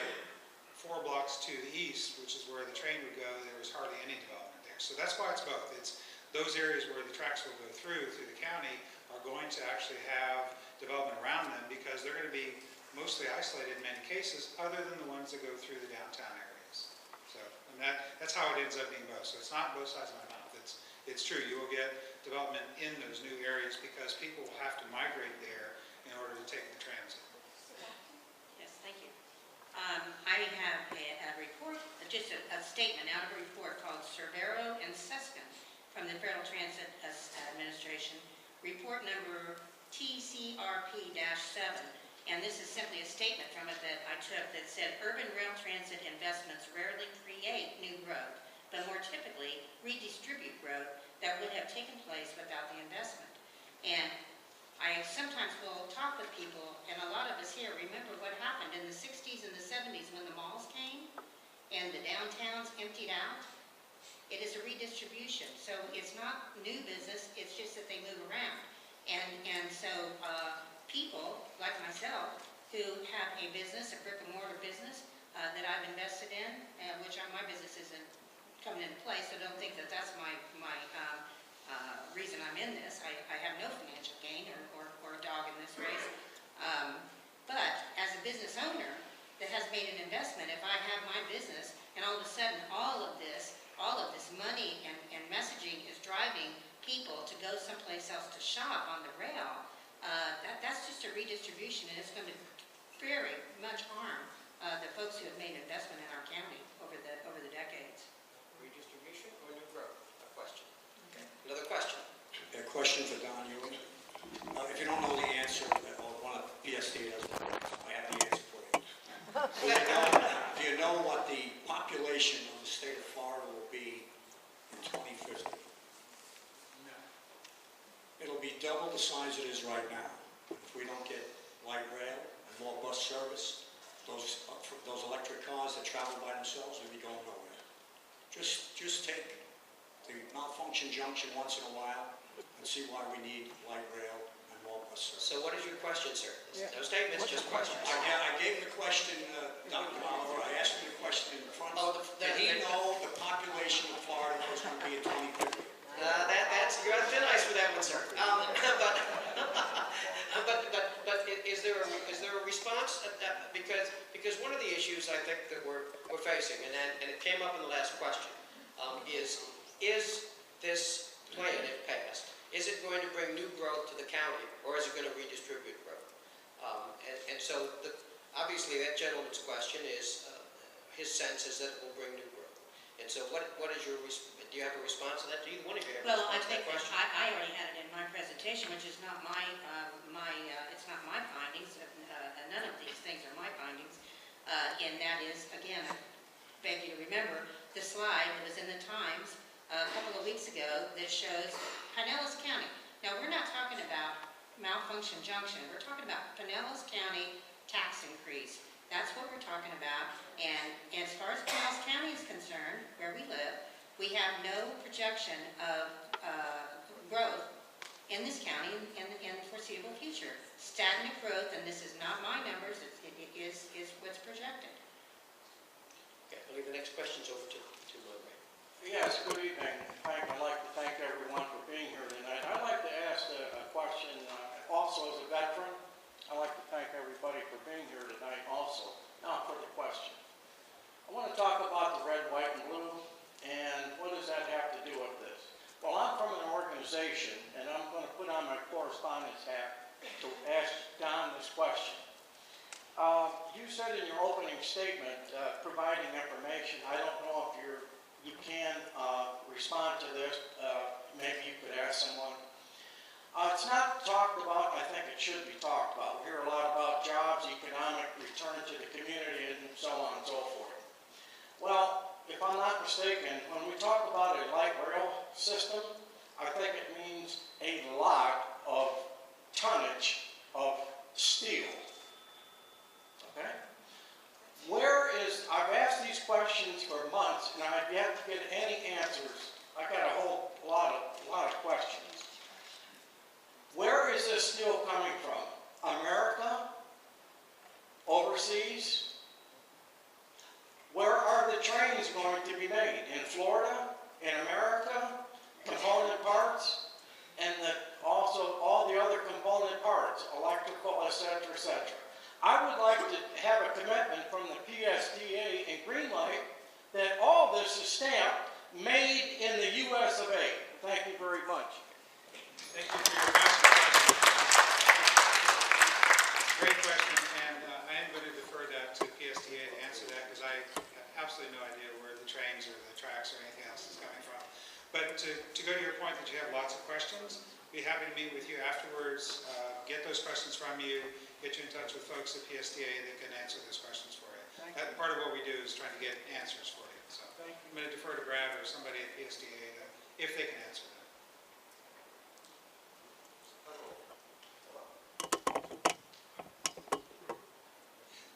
[SPEAKER 1] 4 blocks to the east, which is where the train would go, there was hardly any development there. So that's why it's both. It's those areas where the tracks will go through the county are going to actually have development around them because they're going to be mostly isolated in many cases, other than the ones that go through the downtown areas. So, and that's how it ends up being both. So it's not both sides of my mouth. It's true, you will get development in those new areas because people will have to migrate there in order to take the transit.
[SPEAKER 3] Yes, thank you. I have a report, just a statement out of a report called Cervero and Seskin from the Federal Transit Administration, report number TCRP-7. And this is simply a statement from it that I took that said, urban rail transit investments rarely create new growth, but more typically redistribute growth that would have taken place without the investment. And I sometimes will talk with people, and a lot of us here remember what happened in the 60s and the 70s when the malls came and the downtowns emptied out. It is a redistribution. So it's not new business, it's just that they move around. And so people like myself who have a business, a brick and mortar business that I've invested in, which my business isn't coming into place, so don't think that that's my reason I'm in this. I have no financial gain or a dog in this race. But as a business owner that has made an investment, if I have my business and all of a sudden all of this money and messaging is driving people to go someplace else to shop on the rail, that's just a redistribution, and it's going to very much harm the folks who have made investment in our county over the decades.
[SPEAKER 4] Redistribution or new growth? A question. Okay. Another question.
[SPEAKER 13] A question for Don Ewing. If you don't know the answer or want to PSTA doesn't know. I have the answer for you. Do you know what the population of the state of Florida will be in 2050? No. It'll be double the size it is right now. If we don't get light rail and more bus service, those electric cars that travel by themselves will be going nowhere. Just take the malfunction junction once in a while and see why we need light rail and more bus service.
[SPEAKER 4] So what is your question, sir? No statements, just questions.
[SPEAKER 13] I gave the question, Dr. Oliver, I asked him the question in front. Did he know the population of Florida was going to be in 2050?
[SPEAKER 4] You're on thin ice with that one, sir. But is there a response? Because one of the issues I think that we're facing, and it came up in the last question, is this plan, if passed, is it going to bring new growth to the county, or is it going to redistribute growth? So obviously that gentleman's question is, his sense is that it will bring new growth. And so what is your, do you have a response to that? Do either one of you have a
[SPEAKER 3] Well, I
[SPEAKER 4] response to
[SPEAKER 3] think
[SPEAKER 4] that question?
[SPEAKER 3] I already had it in my presentation, which is not it's not my findings, none of these things are my findings. And that is, again, I beg you to remember, the slide that was in the Times a couple of weeks ago that shows Pinellas County. Now, we're not talking about malfunction junction. We're talking about Pinellas County tax increase. That's what we're talking about. And as far as Pinellas County is concerned, where we live, we have no projection of growth in this county in the foreseeable future. Stagnant growth, and this is not my numbers, it is what's projected.
[SPEAKER 4] Okay, I'll leave the next questions over to Ray.
[SPEAKER 14] Yes, good evening. I'd like to thank everyone for being here tonight. I'd like to ask a question, also as a veteran. I'd like to thank everybody for being here tonight also. Now for the question. I want to talk about the red, white, and blue, and what does that have to do with this? Well, I'm from an organization, and I'm going to put on my correspondence hat to ask Don this question. You said in your opening statement, providing information. I don't know if you can respond to this. Maybe you could ask someone. It's not talked about. I think it should be talked about. We hear a lot about jobs, economic return to the community, and so on and so forth. Well, if I'm not mistaken, when we talk about a light rail system, I think it means a lot of tonnage of steel. Okay? I've asked these questions for months, and I've yet to get any answers. I got a whole lot of questions. Where is this steel coming from? America? Overseas? Where are the trains going to be made? In Florida? In America? Component parts? And also all the other component parts, electrical, etc., etc. I would like to have a commitment from the PSTA and Greenlight that all this is stamped, made in the US of A. Thank you very much.
[SPEAKER 1] Thank you for your question. Great question, and I am going to defer that to PSTA to answer that because I have absolutely no idea where the trains or the tracks or anything else is coming from. But to go to your point that you have lots of questions, be happy to meet with you afterwards, get those questions from you, get you in touch with folks at PSTA that can answer those questions for you. That part of what we do is trying to get answers for you. So I'm going to defer to Brad or somebody at PSTA if they can answer that.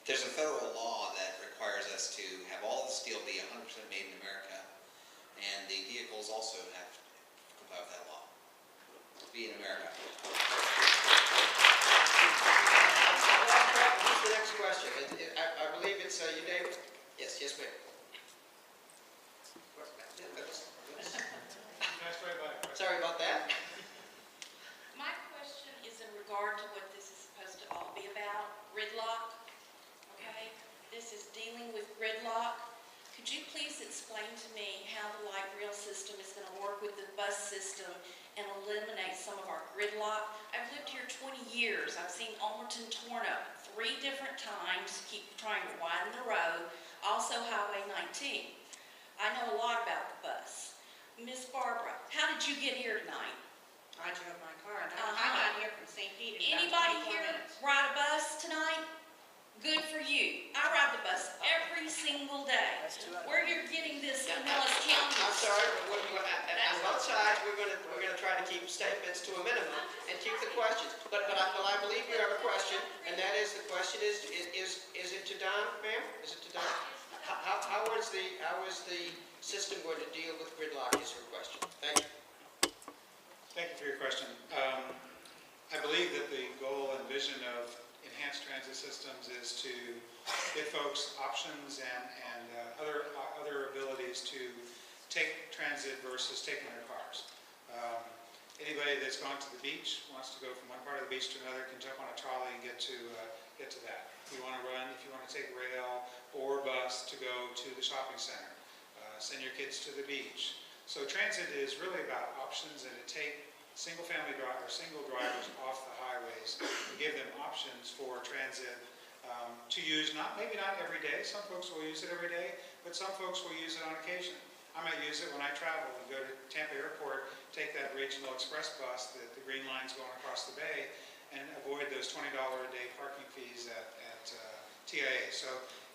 [SPEAKER 9] There's a federal law that requires us to have all the steel be 100% made in America, and the vehicles also have to comply with that law. Be in America.
[SPEAKER 4] What's the next question? I believe it's your name. Yes, ma'am. Sorry about that.
[SPEAKER 15] My question is in regard to what this is supposed to all be about, gridlock. Okay, this is dealing with gridlock. Could you please explain to me how the light rail system is going to work with the bus system and eliminate some of our gridlock? I've lived here 20 years. I've seen Ulmerton torn up 3 different times, keep trying to widen the road, also Highway 19. I know a lot about the bus. Miss Barbara, how did you get here tonight?
[SPEAKER 3] I drove my car, and I got here from St. Pete in about
[SPEAKER 15] Anybody
[SPEAKER 3] 24
[SPEAKER 15] here
[SPEAKER 3] minutes.
[SPEAKER 15] ride a bus tonight? Good for you. I ride the bus every single day. Where you're getting this Pinellas County.
[SPEAKER 4] I'm sorry, but on both sides, we're gonna try to keep statements to a minimum and keep the questions. But I believe you have a question, and that is, the question is it to Don, ma'am? Is it to Don? How is the system going to deal with gridlock is her question. Thank you.
[SPEAKER 1] Thank you for your question. I believe that the goal and vision of enhanced transit systems is to give folks options and other abilities to take transit versus taking their cars. Anybody that's gone to the beach, wants to go from one part of the beach to another, can jump on a trolley and get to that. If you want to run, if you want to take rail or bus to go to the shopping center, send your kids to the beach. So transit is really about options and to take single drivers off the highways and give them options for transit to use, maybe not every day. Some folks will use it every day, but some folks will use it on occasion. I might use it when I travel and go to Tampa Airport, take that regional express bus that the Green Line's going across the bay, and avoid those $20 a day parking fees at TIA. So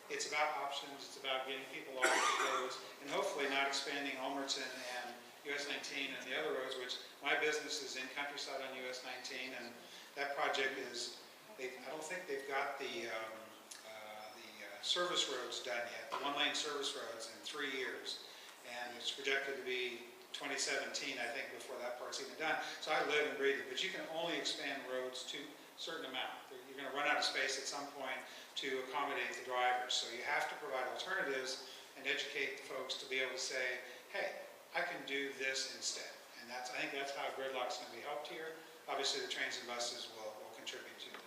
[SPEAKER 1] it's about options, it's about getting people off the roads, and hopefully not expanding Ulmerton and US 19 and the other roads, which my business is in countryside on US 19, and that project is, I don't think they've got the service roads done yet, the one-lane service roads in 3 years. And it's projected to be 2017, I think, before that part's even done. So I live and breathe it, but you can only expand roads to a certain amount. You're going to run out of space at some point to accommodate the drivers. So you have to provide alternatives and educate the folks to be able to say, hey, I can do this instead. And I think that's how gridlock's going to be helped here. Obviously, the trains and buses will contribute to that.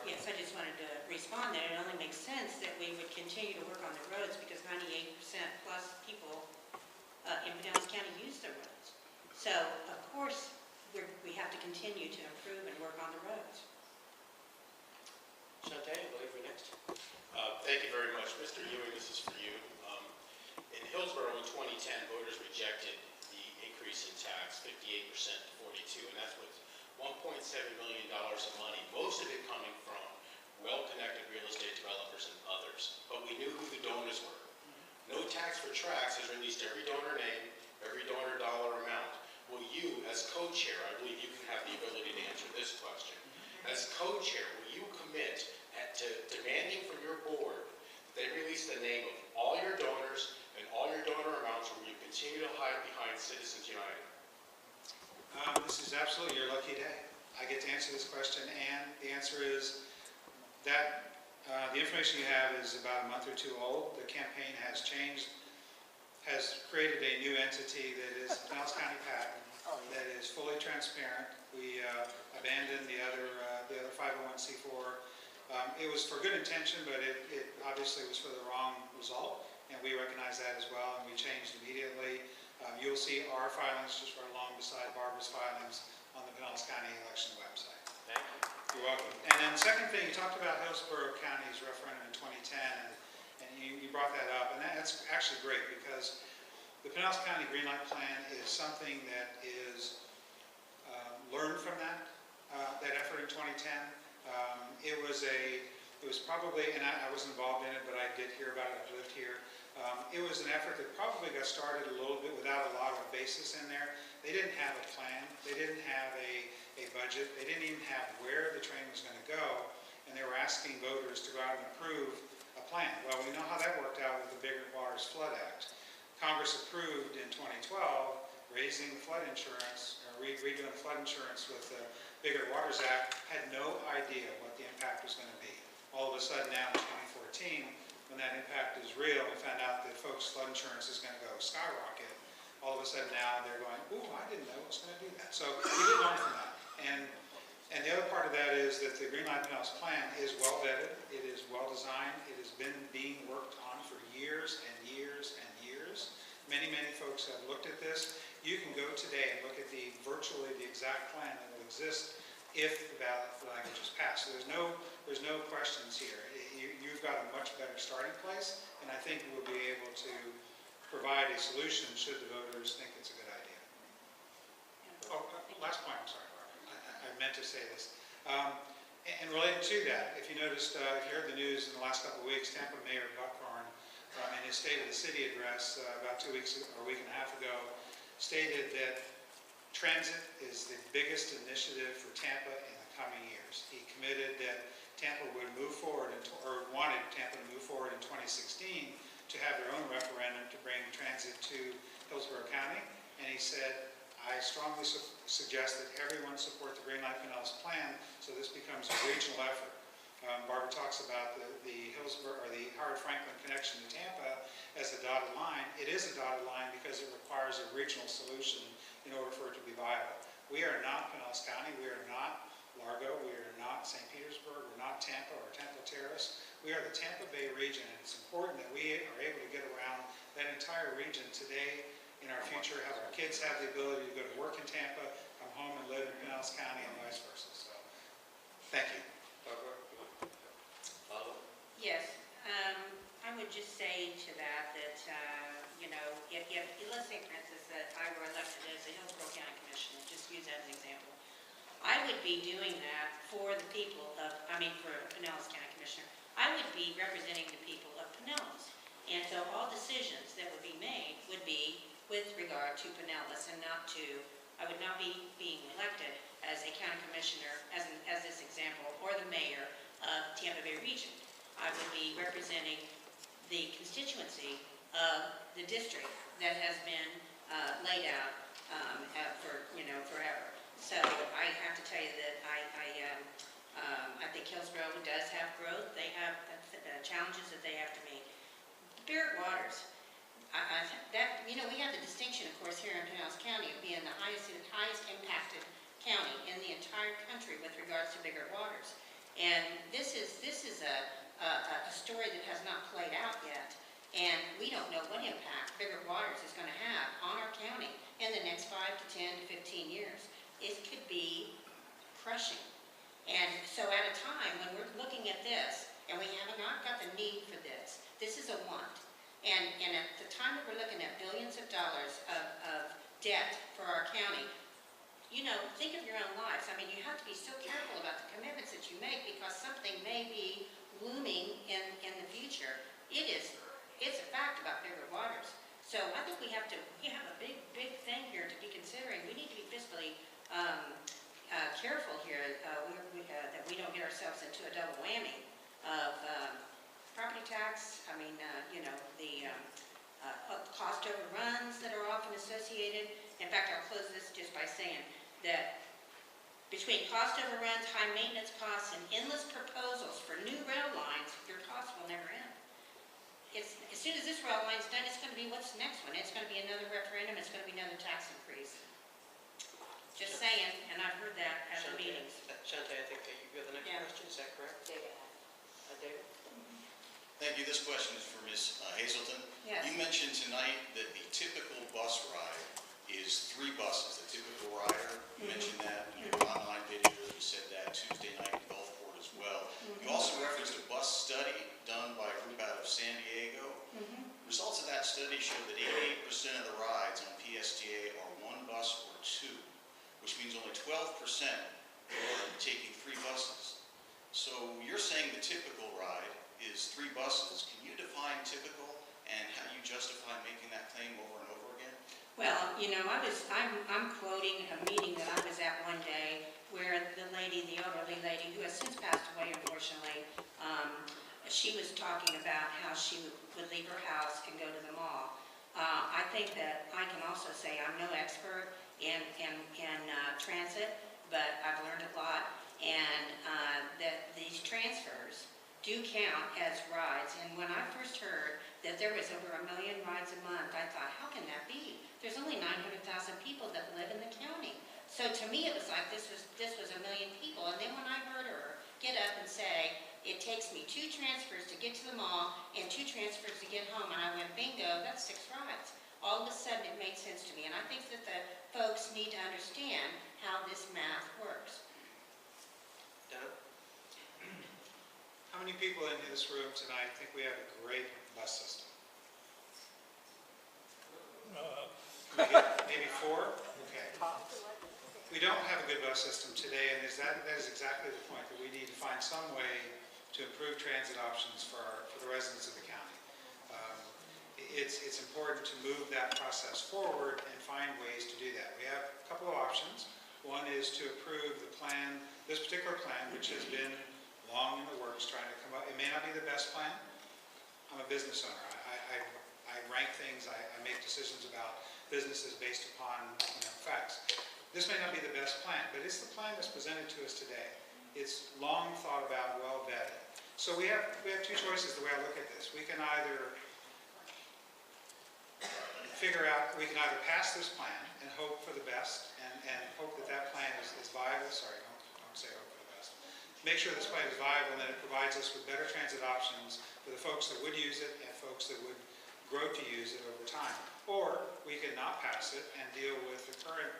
[SPEAKER 3] Yes, I just wanted to respond that it only makes sense that we would continue to work on the roads because 98% plus people in Pinellas County use the roads. So, of course, we have to continue to improve and work on the roads.
[SPEAKER 4] Shante, I believe you're next.
[SPEAKER 8] Thank you very much. Mr. Ewing, this is for you. In Hillsborough in 2010, voters rejected the increase in tax, 58% to 42%, and that's with $1.7 million of money, most of it coming from well-connected real estate developers and others. But we knew who the donors were. No tax for tracks has released every donor name, every donor dollar amount. Will you, as co-chair, I believe you can have the ability to answer this question. As co-chair, will you commit to demanding from your board that they release the name of all your donors and all your donor amounts, or will you continue to hide behind Citizens United?
[SPEAKER 1] This is absolutely your lucky day. I get to answer this question, and the answer is that the information you have is about a month or two old. The campaign has changed, has created a new entity that is Pinellas County Patent that is fully transparent. We abandoned the other 501c4. It was for good intention, but it obviously was for the wrong result, and we recognize that as well, and we changed immediately. You'll see our filings just right along beside Barbara's filings on the Pinellas County election website.
[SPEAKER 8] Thank you.
[SPEAKER 1] You're welcome. And then the second thing, you talked about Hillsborough County's referendum in 2010, and you brought that up, and that's actually great because the Pinellas County Greenlight Plan is something that is learned from that effort in 2010. It was probably, and I wasn't involved in it, but I did hear about it. I lived here. It was an effort that probably got started a little bit without a lot of basis in there. They didn't have a plan. They didn't have a budget. They didn't even have where the train was going to go, and they were asking voters to go out and approve a plan. Well, we know how that worked out with the Bigger Waters Flood Act. Congress approved in 2012 raising the flood insurance, or redoing the flood insurance with the Bigger Waters Act, had no idea what the impact was going to be. All of a sudden now in 2014, when that impact is real, we found out that folks' flood insurance is going to go skyrocket. All of a sudden now they're going, ooh, I didn't know it was going to do that. So we did learn from that. And the other part of that is that the Greenlight Pinellas plan is well vetted. It is well designed. It has been being worked on for years and years and years. Many, many folks have looked at this. You can go today and look at virtually the exact plan that will exist if the ballot language is passed. So there's no questions here. You've got a much better starting place, and I think we'll be able to provide a solution should the voters think it's a good idea. Last point, I'm sorry, Barbara. I meant to say this. And related to that, if you noticed, if you heard the news in the last couple of weeks, Tampa Mayor Buckhorn, in his State of the City address about 2 weeks or a week and a half ago, stated that transit is the biggest initiative for Tampa in the coming years. He committed that Tampa would move forward, or wanted Tampa to move forward in 2016 to have their own referendum to bring transit to Hillsborough County. And he said, I strongly suggest that everyone support the Greenlight Pinellas plan so this becomes a regional effort. Barbara talks about the Hillsborough or the Howard Franklin connection to Tampa as a dotted line. It is a dotted line because it requires a regional solution in order for it to be viable. We are not Pinellas County. We are not Largo. We are not St. Petersburg. We're not Tampa or Temple Terrace. We are the Tampa Bay region, and it's important that we are able to get around that entire region today in our future, have our kids have the ability to go to work in Tampa, come home and live in Pinellas County, and vice versa. So, thank you.
[SPEAKER 11] Barbara, follow?
[SPEAKER 3] Yes, I would just say to that, you know, if let's say, for instance, that I were elected as a Hillsborough County Commissioner, just use that as an example, I would be doing that for the people of, for Pinellas County Commissioner, I would be representing the people of Pinellas. And so all decisions that would be made would be with regard to Pinellas and not to, I would not be being elected as a county commissioner, as this example, or the mayor of Tampa Bay region. I would be representing the constituency of the district that has been laid out for, you know, forever. So I have to tell you that I think Hillsborough does have growth. They have challenges that they have to meet. Spirit Waters, you know, we have the distinction, of course, here in Pinellas County of being the highest impacted county in the entire country with regards to Bigger Waters. And this is a story that has not played out yet. And we don't know what impact Bigger Waters is going to have on our county in the next 5 to 10 to 15 years. It could be crushing. And so at a time when we're looking at this, and we have not got the need for this, this is a want. And at the time that we're looking at billions of dollars of debt for our county, you know, think of your own lives. I mean, you have to be so careful about the commitments that you make because something may be looming in the future. It's a fact about Bigger Waters. So I think we have a big thing here to be considering. We need to be fiscally careful here that we don't get ourselves into a double whammy of property tax, you know, the cost overruns that are often associated. In fact, I'll close this just by saying that between cost overruns, high maintenance costs, and endless proposals for new rail lines, your costs will never end. As soon as this rail line's done, it's going to be what's the next one? It's going to be another referendum, it's going to be another tax increase. Just saying, and I've heard that at the meetings.
[SPEAKER 4] Shante, I think you have the next question, is that correct?
[SPEAKER 10] David.
[SPEAKER 4] David?
[SPEAKER 16] Thank you. This question is for Ms. Hazelton.
[SPEAKER 3] Yes.
[SPEAKER 16] You mentioned tonight that the typical bus ride is 3 buses, the typical rider. You mentioned that in your online video. You said that Tuesday night in Gulfport as well. You also referenced a bus study done by a group out of San Diego. Results of that study show that 88% of the rides on PSTA are 1 bus or 2, which means only 12% are taking 3 buses. So you're saying the typical ride is 3 buses. Can you define typical and how you justify making that claim over and over again?
[SPEAKER 3] Well, you know, I'm quoting a meeting that I was at one day where the elderly lady, who has since passed away, unfortunately, she was talking about how she would leave her house and go to the mall. I think that I can also say I'm no expert in transit, but I've learned a lot, and that these transfers do count as rides. And when I first heard that there was over 1 million rides a month, I thought, how can that be? There's only 900,000 people that live in the county. So to me, it was like this was 1 million people. And then when I heard her get up and say, it takes me 2 transfers to get to the mall and 2 transfers to get home, and I went, bingo, that's 6 rides. All of a sudden, it made sense to me. And I think that the folks need to understand how this math works.
[SPEAKER 4] Don?
[SPEAKER 1] How many people in this room tonight think we have a great bus system? Maybe 4? Okay. we don't have a good bus system today, and that is exactly the point, that we need to find some way to improve transit options for the residents of the county. It's important to move that process forward and find ways to do that. We have a couple of options. One is to approve the plan, this particular plan, which has been long in the works, trying to come up. It may not be the best plan. I'm a business owner. I rank things. I make decisions about businesses based upon facts. This may not be the best plan, but it's the plan that's presented to us today. It's long thought about, well vetted. So we have two choices the way I look at this. We can either we can either pass this plan and hope for the best and hope that plan is viable. Sorry, don't say hope for the best. Make sure this plan is viable and that it provides us with better transit options for the folks that would use it and folks that would grow to use it over time. Or we can not pass it and deal with the current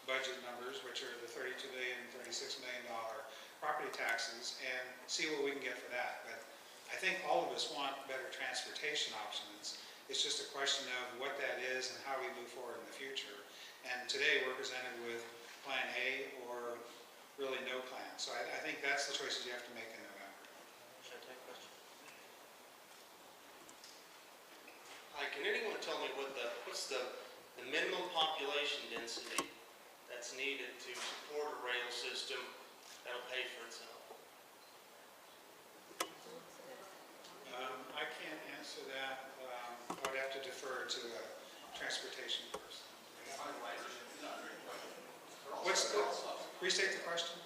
[SPEAKER 1] budget numbers, which are the $32 million, $36 million property taxes, and see what we can get for that. But I think all of us want better transportation options. It's just a question of what that is and how we move forward in the future. And today we're presented with plan A or really no plan. So I think that's the choices you have to make in November.
[SPEAKER 6] Should I take a question? Hi, can anyone tell me what's the minimum population density that's needed to support a rail system that'll pay for itself?
[SPEAKER 1] I can't answer that. I would have to defer to a transportation person. Restate the question?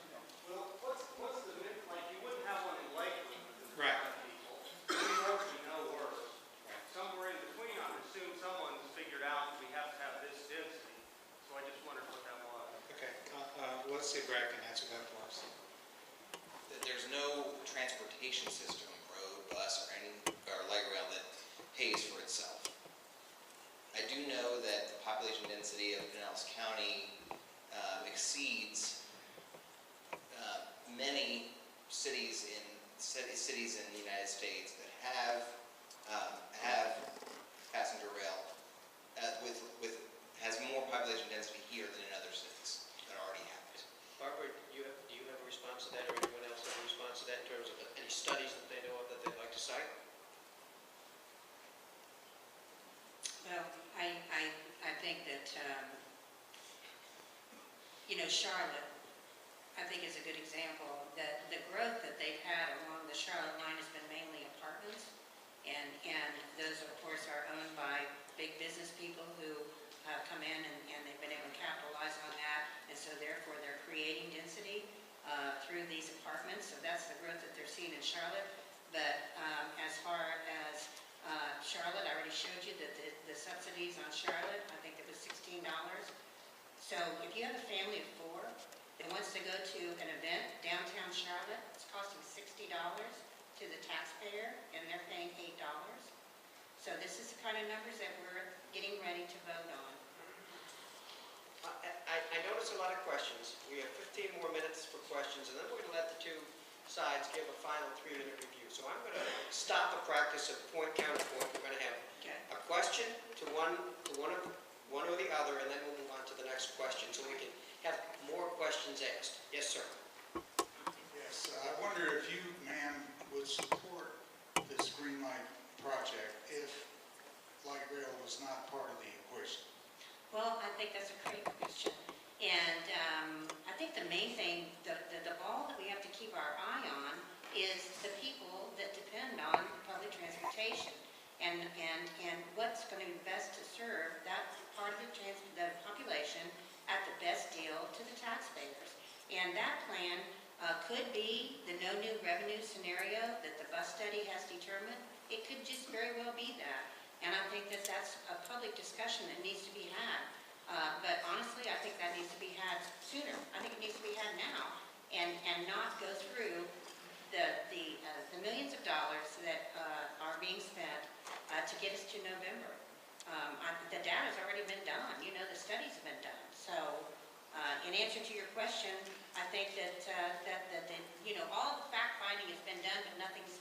[SPEAKER 17] Well, what's the minimum, like you wouldn't have one in Lakeland.
[SPEAKER 1] Right.
[SPEAKER 17] People. We hope we know worse. Somewhere in between, I assume someone's figured out we have to have this density. So I just wondered what that was.
[SPEAKER 1] Okay. Let's see if Brad can answer that for us.
[SPEAKER 9] There's no transportation system, road, bus, or light rail that pays for itself. I do know that the population density of Pinellas County exceeds many cities in the United States that have passenger rail has more population density here than in other cities that already have it.
[SPEAKER 4] Barbara, do you have a response to that, or anyone else have a response to that in terms of any studies that they know of that they'd like to cite?
[SPEAKER 3] Well, I think that, Charlotte, I think is a good example. That the growth that they've had along the Charlotte line has been mainly apartments. And those, of course, are owned by big business people who come in and they've been able to capitalize on that. And so therefore they're creating density through these apartments. So that's the growth that they're seeing in Charlotte. But as far as Charlotte, I already showed you that the subsidies on Charlotte, I think it was $16. So if you have a family of 4 that wants to go to an event downtown Charlotte, it's costing $60 to the taxpayer, and they're paying $8. So this is the kind of numbers that we're getting ready to vote on.
[SPEAKER 4] I notice a lot of questions. We have 15 more minutes for questions, and then we're going to let the two sides give a final 3-minute review. So I'm going to stop the practice of point counterpoint. We're going to have a question to one or the other, and then we'll move on to the next question so we can have more questions asked. Yes, sir.
[SPEAKER 18] Yes, I wonder if you, ma'am, would support this Greenlight project if light rail was not part of the equation.
[SPEAKER 3] Well, I think that's a great question. And I think the main thing, the ball that we have to keep our eye on is the people that depend on public transportation and what's going to be best to serve that part of the population at the best deal to the taxpayers. And that plan could be the no new revenue scenario that the bus study has determined. It could just very well be that. And I think that that's a public discussion that needs to be had. But honestly, I think that needs to be had sooner. I think it needs to be had now and not go through the millions of dollars that are being spent to get us to November. The data's already been done. The studies have been done. So in answer to your question, I think that all the fact finding has been done, but nothing's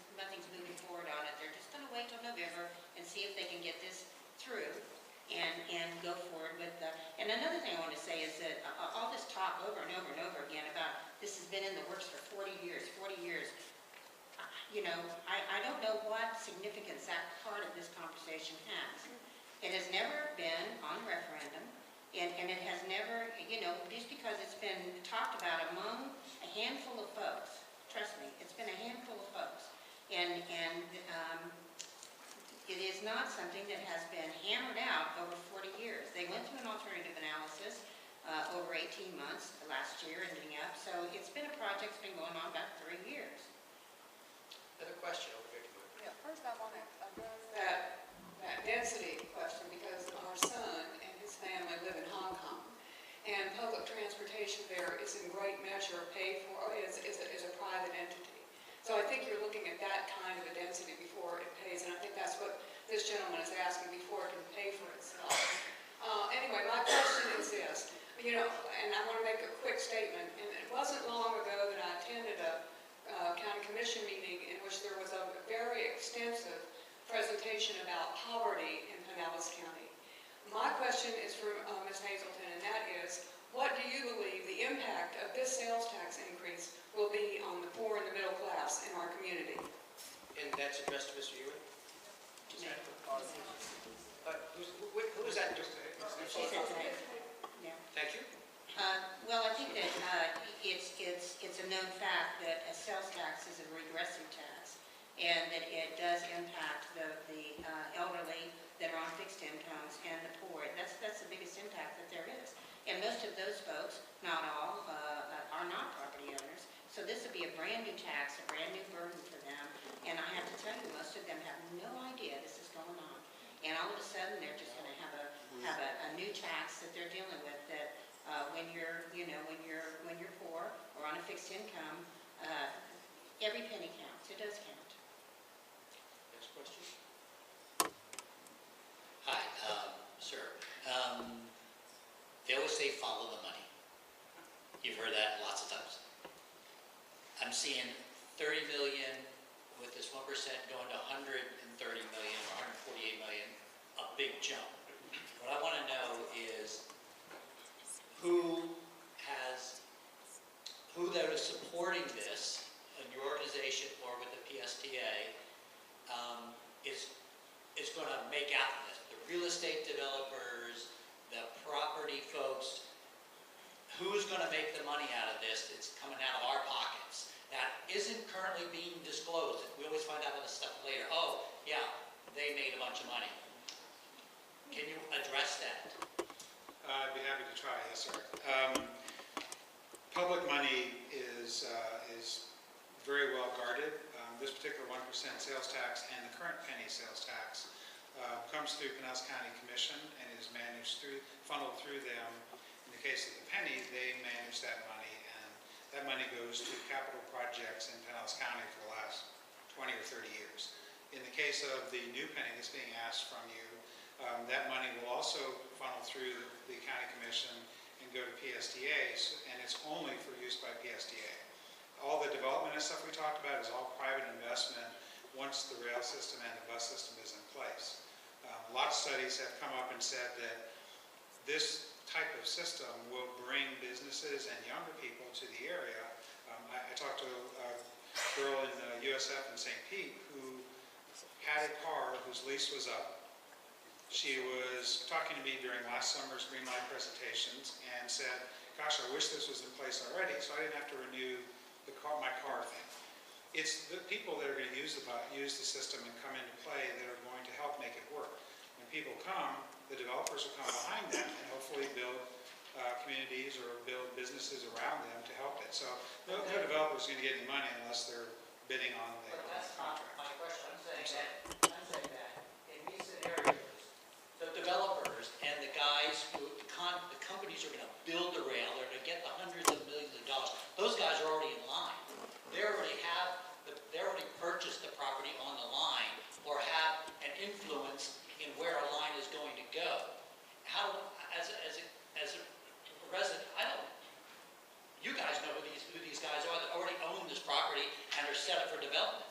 [SPEAKER 3] moving forward on it. They're just going to wait till November and see if they can get this through and go forward with the. And another thing I want to say is that all this talk over I don't know what significance that part of this conversation has. It has never been on referendum, and it has never, just because it's been talked about among a handful of folks, trust me, it's been a handful of folks, and it is not something that has been hammered out over 40 years. They went through an alternative analysis over 18 months last year, ending up, so it's been a project that's been going on about 3 years.
[SPEAKER 4] Another question over here.
[SPEAKER 19] Yeah, first I want to address that density question, because our son and his family live in Hong Kong, and public transportation there is in great measure paid for, is a private entity. So I think you're looking at that kind of a density before it pays, and I think that's what this gentleman is asking, before it can pay for itself. Anyway, my question is this, and I want to make a quick statement, and it wasn't long ago that I attended a county commission meeting in which there was a very extensive presentation about poverty in Pinellas County. My question is for Ms. Hazelton, and that is, what do you believe the impact of this sales tax increase will be on the poor and the middle class in our community?
[SPEAKER 4] And that's addressed to Mr. Ewing? Who is that?
[SPEAKER 3] She said today. Yeah.
[SPEAKER 4] Thank you.
[SPEAKER 3] Well, I think that it's a known fact that a sales tax is a regressive tax, and that it does impact the elderly that are on fixed incomes and the poor. That's the biggest impact that there is. And most of those folks, not all, are not property owners. So this would be a brand new tax, a brand new burden for them. And I have to tell you, most of them have no idea this is going on. And all of a sudden, they're just going to have a new tax that they're dealing with. That when you're poor or on a fixed income, every penny counts. It does count.
[SPEAKER 4] Next question.
[SPEAKER 20] Hi, sir. They always say follow the money. You've heard that lots of times. I'm seeing 30 million with this 1% going to 130 million or 148 million, a big jump. What I want to know is who that is supporting this in your organization or with the PSTA is going to make out of this. The real estate developers, the property folks, who's going to make the money out of this? It's coming out of our pockets. That isn't currently being disclosed. We always find out this stuff later. Oh, yeah, they made a bunch of money. Can you address that?
[SPEAKER 1] I'd be happy to try, yes, sir. Public money is very well guarded. This particular 1% sales tax and the current penny sales tax comes through Pinellas County Commission and is funneled through them. In the case of the penny, they manage that money, and that money goes to capital projects in Pinellas County for the last 20 or 30 years. In the case of the new penny that's being asked from you, that money will also funnel through the county commission and go to PSTAs, and it's only for use by PSTA. All the development and stuff we talked about is all private investment once the rail system and the bus system is in place. Lots of studies have come up and said that this type of system will bring businesses and younger people to the area. I talked to a girl in USF in St. Pete who had a car whose lease was up. She was talking to me during last summer's Greenlight presentations and said, gosh, I wish this was in place already so I didn't have to renew my car thing. It's the people that are going to use the system and come into play that are going to help make it work. When people come, the developers will come behind them and hopefully build communities or build businesses around them to help it. So no developer is going to get any money unless they're bidding on the contract.
[SPEAKER 20] My question. I'm saying that in these scenarios, the developers and the guys who, the companies are going to build the rail, they're going to get the hundreds of millions of dollars. Those guys are already in line. They already purchased the property on the line or have an influence in where a line is going to go. How, as a resident, you guys know who these guys are that already own this property and are set up for development.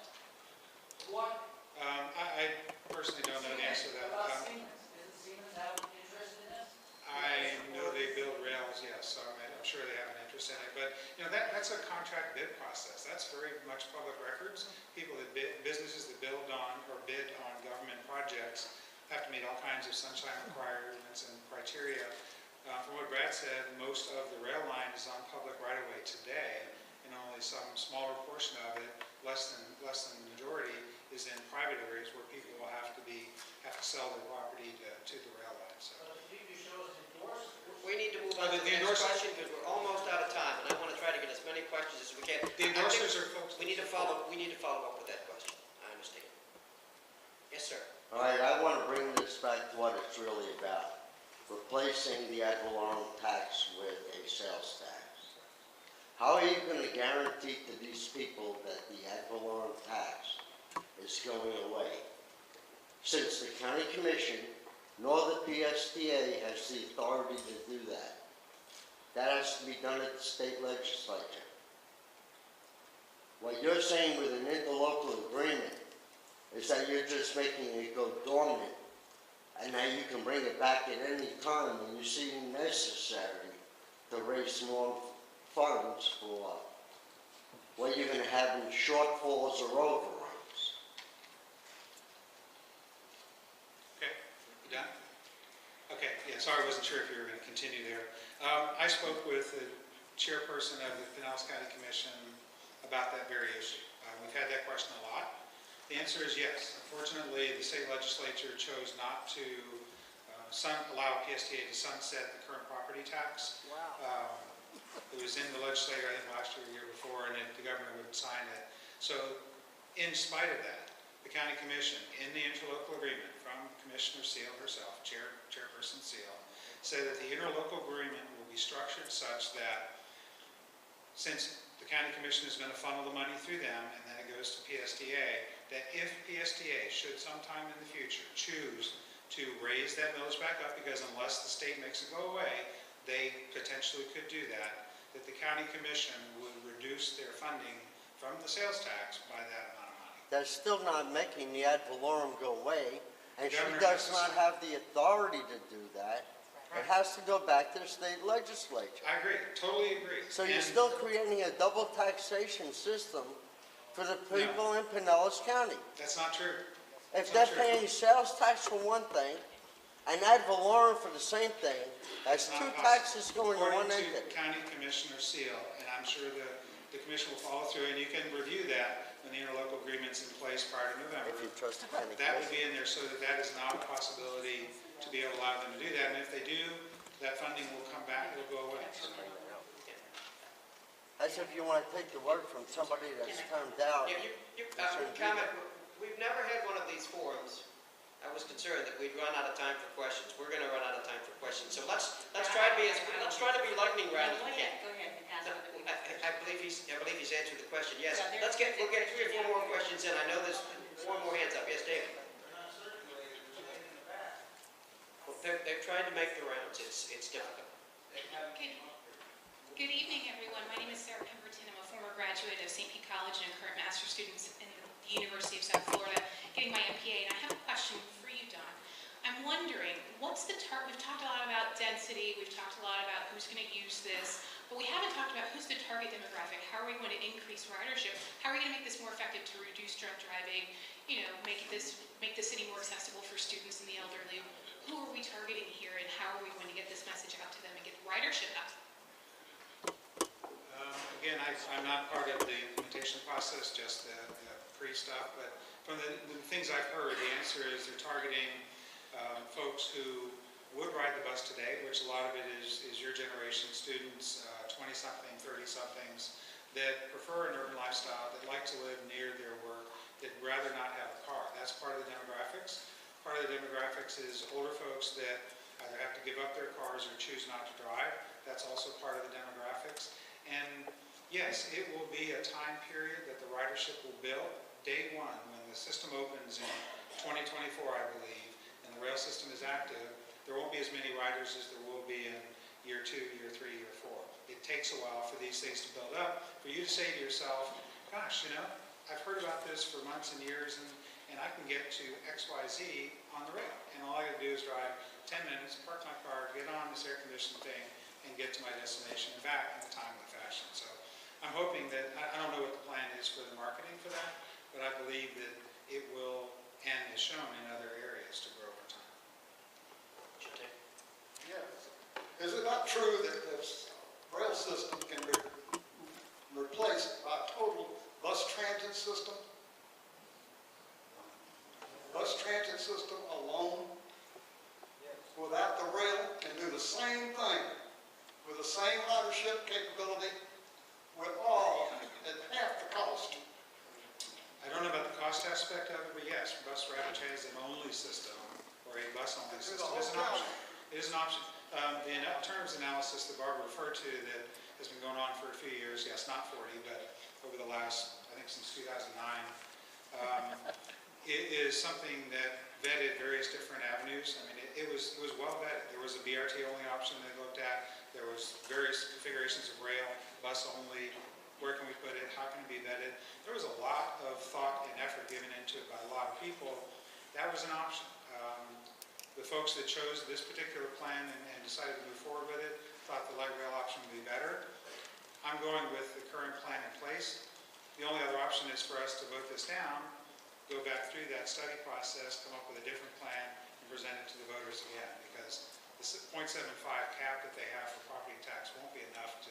[SPEAKER 20] What?
[SPEAKER 1] I personally don't know the answer to that.
[SPEAKER 20] Siemens? Isn't Siemens have interest in this?
[SPEAKER 1] I know they build rails, yes, so I'm sure they have an interest. interest in it. But, you know, that's a contract bid process. That's very much public records. People that businesses that build on or bid on government projects have to meet all kinds of sunshine requirements and criteria. From what Brad said, most of the rail line is on public right-of-way today, and only some smaller portion of it, less than the majority, is in private areas where people will have to sell their property to the rail line. So.
[SPEAKER 4] We need to move on to the next question because we're almost out of time, and I want to try to get as many questions as we can.
[SPEAKER 1] The endorsers are folks.
[SPEAKER 4] We need to follow up with that question. I understand. Yes, sir.
[SPEAKER 21] All right, I want to bring this back to what it's really about. Replacing the ad valorem tax with a sales tax. How are you going to guarantee to these people that the ad valorem tax is going away? Since the county commission nor the PSTA has the authority to do that. That has to be done at the state legislature. What you're saying with an interlocal agreement is that you're just making it go dormant, and now you can bring it back at any time when you see necessary to raise more funds for what you're going to have in shortfalls or overruns.
[SPEAKER 1] Okay, you done? Okay, yeah, sorry, I wasn't sure if you were going to continue there. I spoke with the chairperson of the Pinellas County Commission about that very issue. We've had that question a lot. The answer is yes. Unfortunately, the state legislature chose not to allow PSTA to sunset the current property tax. Wow. It was in the legislature, I think, last year or the year before, and the governor wouldn't sign it. So, in spite of that, the county commission, in the interlocal agreement from Commissioner Seal herself, Chairperson Seal, said that the interlocal agreement will be structured such that since the county commission is going to funnel the money through them and then it goes to PSTA, that if PSTA should sometime in the future choose to raise that millage back up, because unless the state makes it go away, they potentially could do that, that the county commission would reduce their funding from the sales tax by that amount of money.
[SPEAKER 21] That's still not making the ad valorem go away, and she
[SPEAKER 1] Governor
[SPEAKER 21] does
[SPEAKER 1] has to
[SPEAKER 21] not
[SPEAKER 1] sign.
[SPEAKER 21] have the authority to do that. It has to go back to the state legislature.
[SPEAKER 1] I agree, totally agree.
[SPEAKER 21] So you're
[SPEAKER 1] And
[SPEAKER 21] still creating a double taxation system for the people in Pinellas County.
[SPEAKER 1] that's not true.
[SPEAKER 21] If
[SPEAKER 1] That's
[SPEAKER 21] they're
[SPEAKER 1] not true.
[SPEAKER 21] paying sales tax for one thing, and ad valorem for the same thing, that's
[SPEAKER 1] Not
[SPEAKER 21] two
[SPEAKER 1] possible.
[SPEAKER 21] taxes going to one
[SPEAKER 1] According to
[SPEAKER 21] entity.
[SPEAKER 1] County Commissioner Seal, and I'm sure the commission will follow through, and you can review that when the interlocal agreement's in place prior to November.
[SPEAKER 21] If you trust the county
[SPEAKER 1] That would
[SPEAKER 21] commission.
[SPEAKER 1] be in there so that that is not a possibility to be able to allow them to do that. And if they do, that funding will come back, it'll go away.
[SPEAKER 21] As if you want to take the word from somebody that's turned out.
[SPEAKER 4] Comment, we've never had one of these forums. I was concerned that we'd run out of time for questions. We're going to run out of time for questions. So let's try to be lightning round as we can.
[SPEAKER 3] Go ahead and ask what the
[SPEAKER 4] I believe he's answered the question. Yes.
[SPEAKER 3] Yeah,
[SPEAKER 4] We'll get 3 or 4 more questions in. I know there's 4 more hands up. Yes, David. Well, they've tried to make the rounds. It's difficult.
[SPEAKER 22] Good evening, everyone. My name is Sarah Pemberton. I'm a former graduate of St. Pete College and a current master's student in the University of South Florida, getting my MPA. And I have a question for you, Don. I'm wondering, what's the target? We've talked a lot about density. We've talked a lot about who's going to use this. But we haven't talked about who's the target demographic. How are we going to increase ridership? How are we going to make this more effective to reduce drunk driving? You know, make the city more accessible for students and the elderly. Who are we targeting here, and how are we going to get this message out to them and get ridership up?
[SPEAKER 1] Again, I'm not part of the implementation process, just the pre-stuff, but from the things I've heard, the answer is they're targeting folks who would ride the bus today, which a lot of it is your generation, students, 20-something, 30-somethings, that prefer an urban lifestyle, that like to live near their work, that rather not have a car. That's part of the demographics. Part of the demographics is older folks that either have to give up their cars or choose not to drive. That's also part of the demographics. And yes, it will be a time period that the ridership will build. Day one, when the system opens in 2024, I believe, and the rail system is active, there won't be as many riders as there will be in year 2, year 3, year 4. It takes a while for these things to build up. For you to say to yourself, gosh, you know, I've heard about this for months and years, and I can get to XYZ on the rail. And all I got to do is drive 10 minutes, park my car, get on this air conditioned thing, and get to my destination and back in a timely fashion. So I'm hoping that, I don't know what the plan is for the marketing for that, but I believe that it will, and is shown in other areas, to grow over time.
[SPEAKER 2] Yes. Is it not true that this rail system can be replaced by a total bus transit system? Bus transit system alone, without the rail, can do the same thing with the same ridership capability with all at half the cost.
[SPEAKER 1] I don't know about the cost aspect of it, but yes, bus rapid transit only system, or a bus only system is an option. It is an option. The alternatives analysis that Barbara referred to that has been going on for a few years, yes, not 40, but over the last, I think since 2009, it is something that vetted various different avenues. I mean, it was well vetted. There was a BRT only option they looked at. There was various configurations of rail, bus only. Where can we put it? How can it be vetted? There was a lot of thought and effort given into it by a lot of people. That was an option. The folks that chose this particular plan and decided to move forward with it thought the light rail option would be better. I'm going with the current plan in place. The only other option is for us to vote this down, go back through that study process, come up with a different plan, and present it to the voters again, because the 0.75 cap that they have for property tax won't be enough to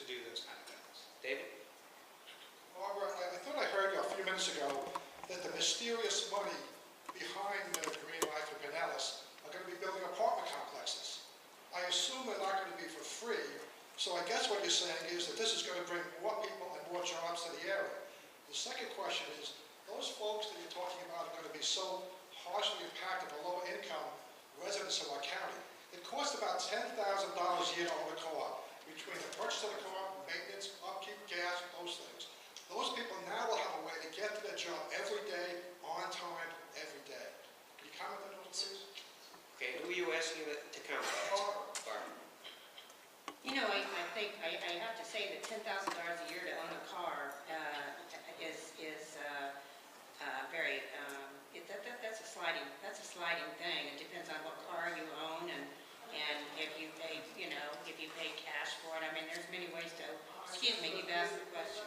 [SPEAKER 1] do those kind of things.
[SPEAKER 4] David?
[SPEAKER 2] Barbara, I thought I heard you a few minutes ago that the mysterious money behind the Greenlight for Pinellas are going to be building apartment complexes. I assume they're not going to be for free, so I guess what you're saying is that this is going to bring more people and more jobs to the area. The second question is, those folks that you're talking about are going to be so harshly impacted by low income residents of our county. It costs about $10,000 a year to own a car, between the purchase of the car, maintenance, upkeep, gas, those things. Those people now will have a way to get to their job every day, on time, every day. Can you comment on those, please?
[SPEAKER 4] Okay, who are you asking to comment? Barbara.
[SPEAKER 3] You know, I think I have to say that $10,000 a year to own a car is very, that's a sliding thing. It depends on what car you own and if you pay, if you pay cash for it. I mean, there's many ways to, excuse me, you've asked the question.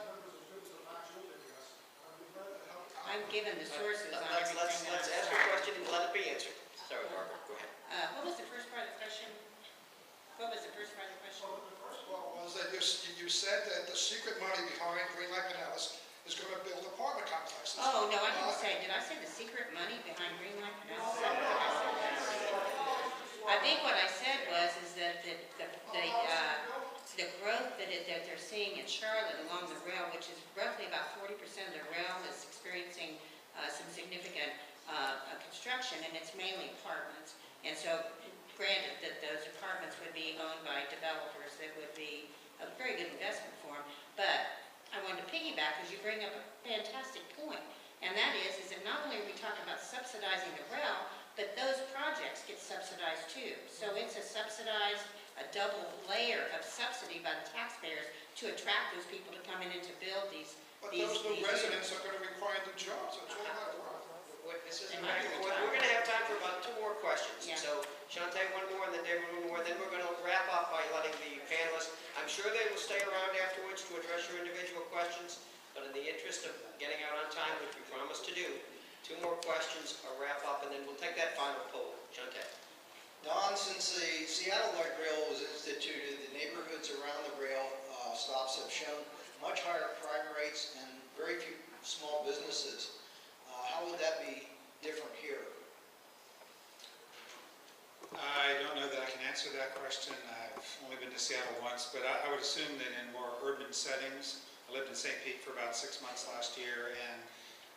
[SPEAKER 3] I'm given the sources on everything.
[SPEAKER 4] Let's ask a question and let it be answered. Sorry, Barbara, go ahead.
[SPEAKER 3] What was the first part of the question? What was the first part of the question?
[SPEAKER 2] Well, the first one was that you said that the secret money behind Greenlight Pinellas is going to build apartment complexes.
[SPEAKER 3] Oh, no, I didn't say, did I say the secret money behind Greenlight Pinellas? I think what I said was, is that the growth that they're seeing in Charlotte along the rail, which is roughly about 40% of the rail, is experiencing some significant construction, and it's mainly apartments. And so, granted that those apartments would be owned by developers, that would be a very good investment for them. But I wanted to piggyback, because you bring up a fantastic point, and that is that not only are we talking about subsidizing the rail, but those projects get subsidized too. So it's a subsidized, a double layer of subsidy by the taxpayers to attract those people to come in and to build these.
[SPEAKER 2] But those new residents are going to require new jobs. That's all that work.
[SPEAKER 4] We're going to have time for about 2 more questions.
[SPEAKER 3] Yeah.
[SPEAKER 4] So, Shante, one more, and then David, one more. Then we're going to wrap up by letting the panelists, I'm sure they will stay around afterwards to address your individual questions, but in the interest of getting out on time, which we promised to do, 2 more questions, a wrap up, and then we'll take that final poll. Shante.
[SPEAKER 5] Don, since the Seattle Light Rail was instituted, the neighborhoods around the rail stops have shown much higher crime rates and very few small businesses. How would that be different here?
[SPEAKER 1] I don't know that I can answer that question. I've only been to Seattle once, but I would assume that in more urban settings, I lived in St. Pete for about 6 months last year, and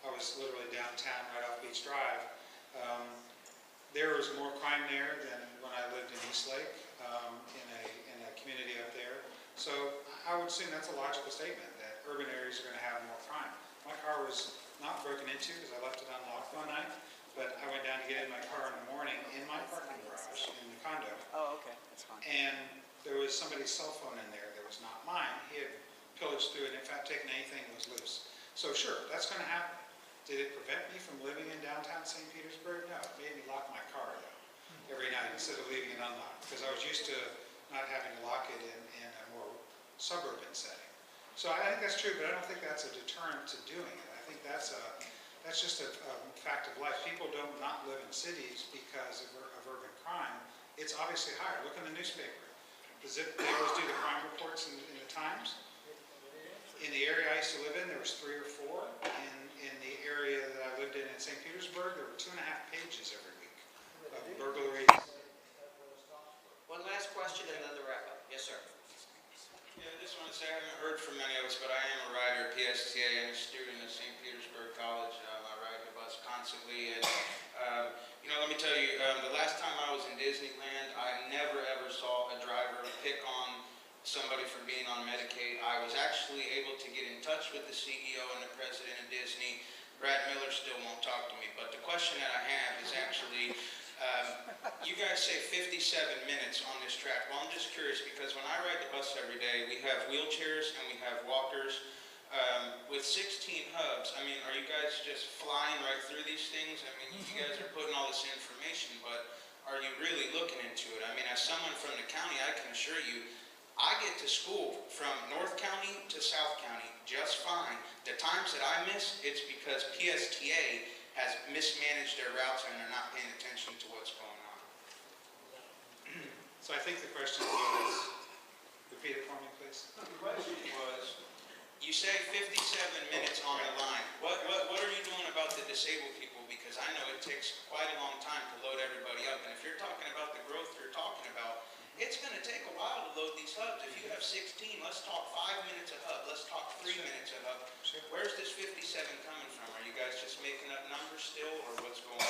[SPEAKER 1] I was literally downtown right off Beach Drive. There was more crime there than when I lived in East Lake, in a community up there. So I would assume that's a logical statement, that urban areas are going to have more crime. My car was not broken into because I left it unlocked one night, but I went down to get in my car in the morning in my parking garage in the condo.
[SPEAKER 23] Oh, okay, that's fine.
[SPEAKER 1] And there was somebody's cell phone in there that was not mine. He had pillaged through it, in fact, taken anything that was loose. So sure, that's going to happen. Did it prevent me from living in downtown St. Petersburg? No, it made me lock my car though, every night instead of leaving it unlocked, because I was used to not having to lock it in a more suburban setting. So I think that's true, but I don't think that's a deterrent to doing it. I think that's just a fact of life. People don't not live in cities because of urban crime. It's obviously higher. Look in the newspaper. They always do the crime reports in the Times. In the area I used to live in, there was 3 or 4. In the area that I lived in St. Petersburg, there were 2.5 pages every week of burglaries.
[SPEAKER 4] One last question and then the wrap up. Yes, sir.
[SPEAKER 7] Yeah, I just want to say I haven't heard from many of us, but I am a rider at PSTA and a student at St. Petersburg College. I ride the bus constantly, and let me tell you, the last time I was in Disneyland, I never ever saw a driver pick on somebody for being on Medicaid. I was actually able to get in touch with the CEO and the president of Disney. Brad Miller still won't talk to me, but the question that I have is actually, you guys say 57 minutes on this track. Well, I'm just curious because when I ride the bus every day, we have wheelchairs and we have walkers. With 16 hubs, I mean, are you guys just flying right through these things? I mean, you guys are putting all this information, but are you really looking into it? I mean, as someone from the county, I can assure you, I get to school from North County to South County just fine. The times that I miss, it's because PSTA has mismanaged their routes and they're not paying attention to what's going on.
[SPEAKER 1] So I think the question was, repeat it for me, please.
[SPEAKER 7] The question was, you say 57 minutes on the line. What are you doing about the disabled people? Because I know it takes quite a long time to load everybody up. And if you're talking about the growth you're talking about, it's going to take a while to load these hubs. If you have 16, let's talk 5 minutes a hub. Let's talk 3 minutes a hub. Where's this 57 coming from? Are you guys just making up numbers still, or what's going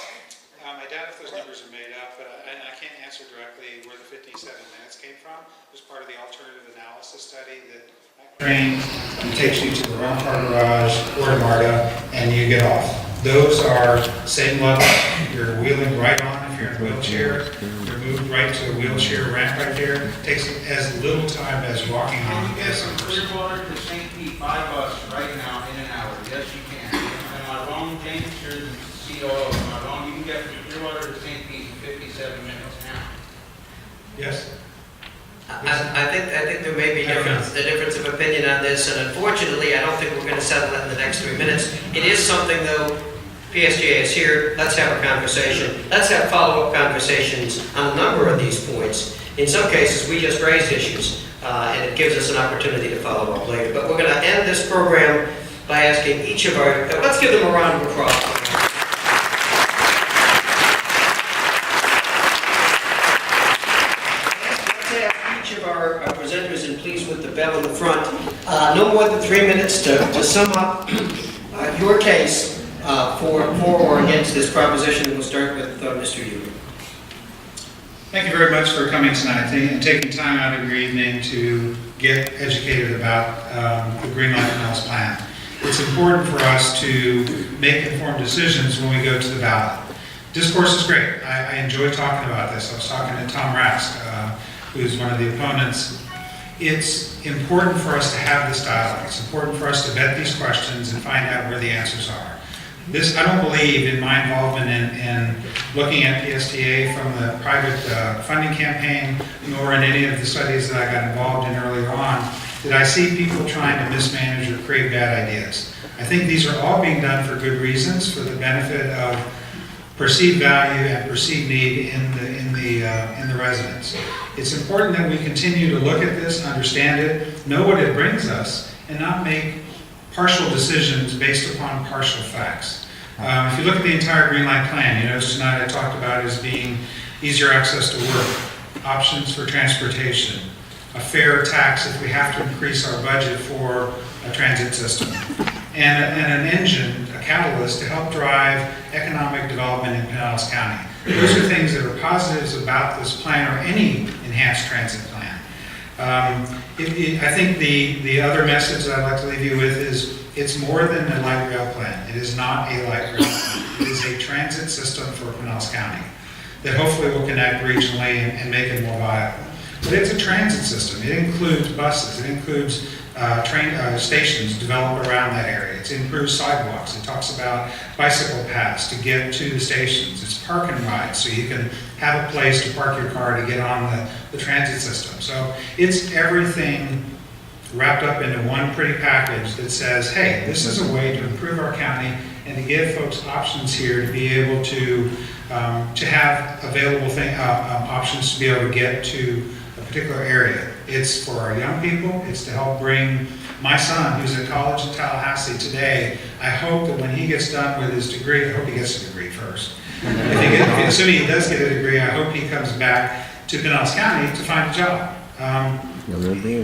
[SPEAKER 7] on?
[SPEAKER 1] I doubt if those numbers are made up, but I can't answer directly where the 57 minutes came from. It was part of the alternative analysis study that train takes you to the Run Car Garage or to MARTA, and you get off. Those are same level. You're wheeling right on if you're in a wheelchair. You're moved right to a wheelchair ramp right there. It takes as little time as walking on the gas.
[SPEAKER 7] From Clearwater to St. Pete by bus right now in an hour. Yes, you can. Am I wrong, James? You're the COO. Am I wrong? You can get from Clearwater to St. Pete in 57 minutes now.
[SPEAKER 1] Yes?
[SPEAKER 4] I think there may be a difference of opinion on this, and unfortunately, I don't think we're going to settle it in the next 3 minutes. It is something, though, PSTA is here, let's have a conversation. Let's have follow-up conversations on a number of these points. In some cases, we just raised issues, and it gives us an opportunity to follow up later. But we're going to end this program by asking each of our, let's give them a round of applause. Our presenters, and please with the bell in the front, no more than 3 minutes to sum up your case for or against this proposition. We'll start with Mr. Ewing.
[SPEAKER 1] Thank you very much for coming tonight and taking time out of your evening to get educated about the Greenlight Pinellas plan. It's important for us to make informed decisions when we go to the ballot. Discourse is great. I enjoy talking about this. I was talking to Tom Rask, who's one of the opponents. It's important for us to have this dialogue. It's important for us to vet these questions and find out where the answers are. I don't believe in my involvement in looking at PSTA from the private funding campaign, nor in any of the studies that I got involved in earlier on, did I see people trying to mismanage or create bad ideas. I think these are all being done for good reasons, for the benefit of perceived value and perceived need in the residents. It's important that we continue to look at this, understand it, know what it brings us, and not make partial decisions based upon partial facts. If you look at the entire Greenlight plan, you notice tonight I talked about as being easier access to work, options for transportation, a fair tax if we have to increase our budget for a transit system, and an engine, a catalyst to help drive economic development in Pinellas County. Those are things that are positives about this plan or any enhanced transit plan. I think the other message that I'd like to leave you with is it's more than a light rail plan. It is not a light rail plan. It is a transit system for Pinellas County that hopefully will connect regionally and make it more viable. But it's a transit system. It includes buses. It includes train stations developed around that area. It's improved sidewalks. It talks about bicycle paths to get to the stations. It's park and ride, so you can have a place to park your car to get on the transit system. So it's everything wrapped up into one pretty package that says, hey, this is a way to improve our county and to give folks options here to be able to have available options to be able to get to a particular area. It's for our young people. It's to help bring my son, who's at college in Tallahassee today. I hope that when he gets done with his degree, I hope he gets a degree first. Assuming he does get a degree, I hope he comes back to Pinellas County to find a job.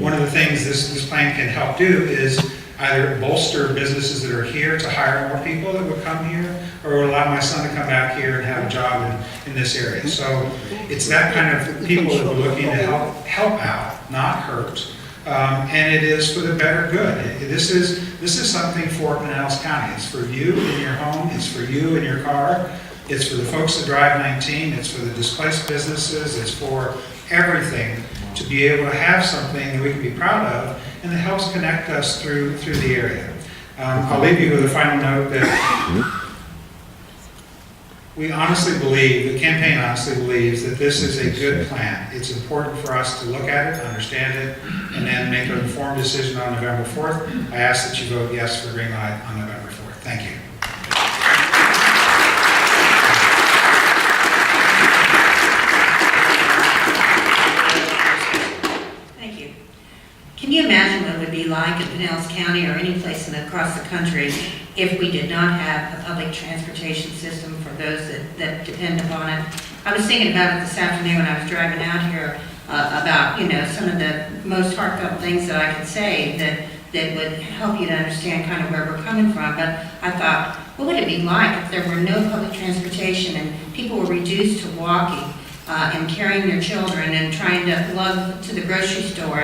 [SPEAKER 1] One of the things this plan can help do is either bolster businesses that are here to hire more people that would come here, or allow my son to come back here and have a job in this area. So it's that kind of people that we're looking to help out, not hurt. And it is for the better good. This is something for Pinellas County. It's for you in your home. It's for you in your car. It's for the folks that drive 19. It's for the displaced businesses. It's for everything to be able to have something that we can be proud of and that helps connect us through the area. I'll leave you with a final note that we honestly believe, the campaign honestly believes that this is a good plan. It's important for us to look at it, understand it, and then make an informed decision on November 4th. I ask that you vote yes for Greenlight on November 4th. Thank you.
[SPEAKER 3] Thank you. Can you imagine what it would be like in Pinellas County or any place across the country if we did not have a public transportation system for those that depend upon it? I was thinking about it this afternoon when I was driving out here about, some of the most heartfelt things that I could say that would help you to understand kind of where we're coming from. But I thought, what would it be like if there were no public transportation and people were reduced to walking and carrying their children and trying to lug to the grocery store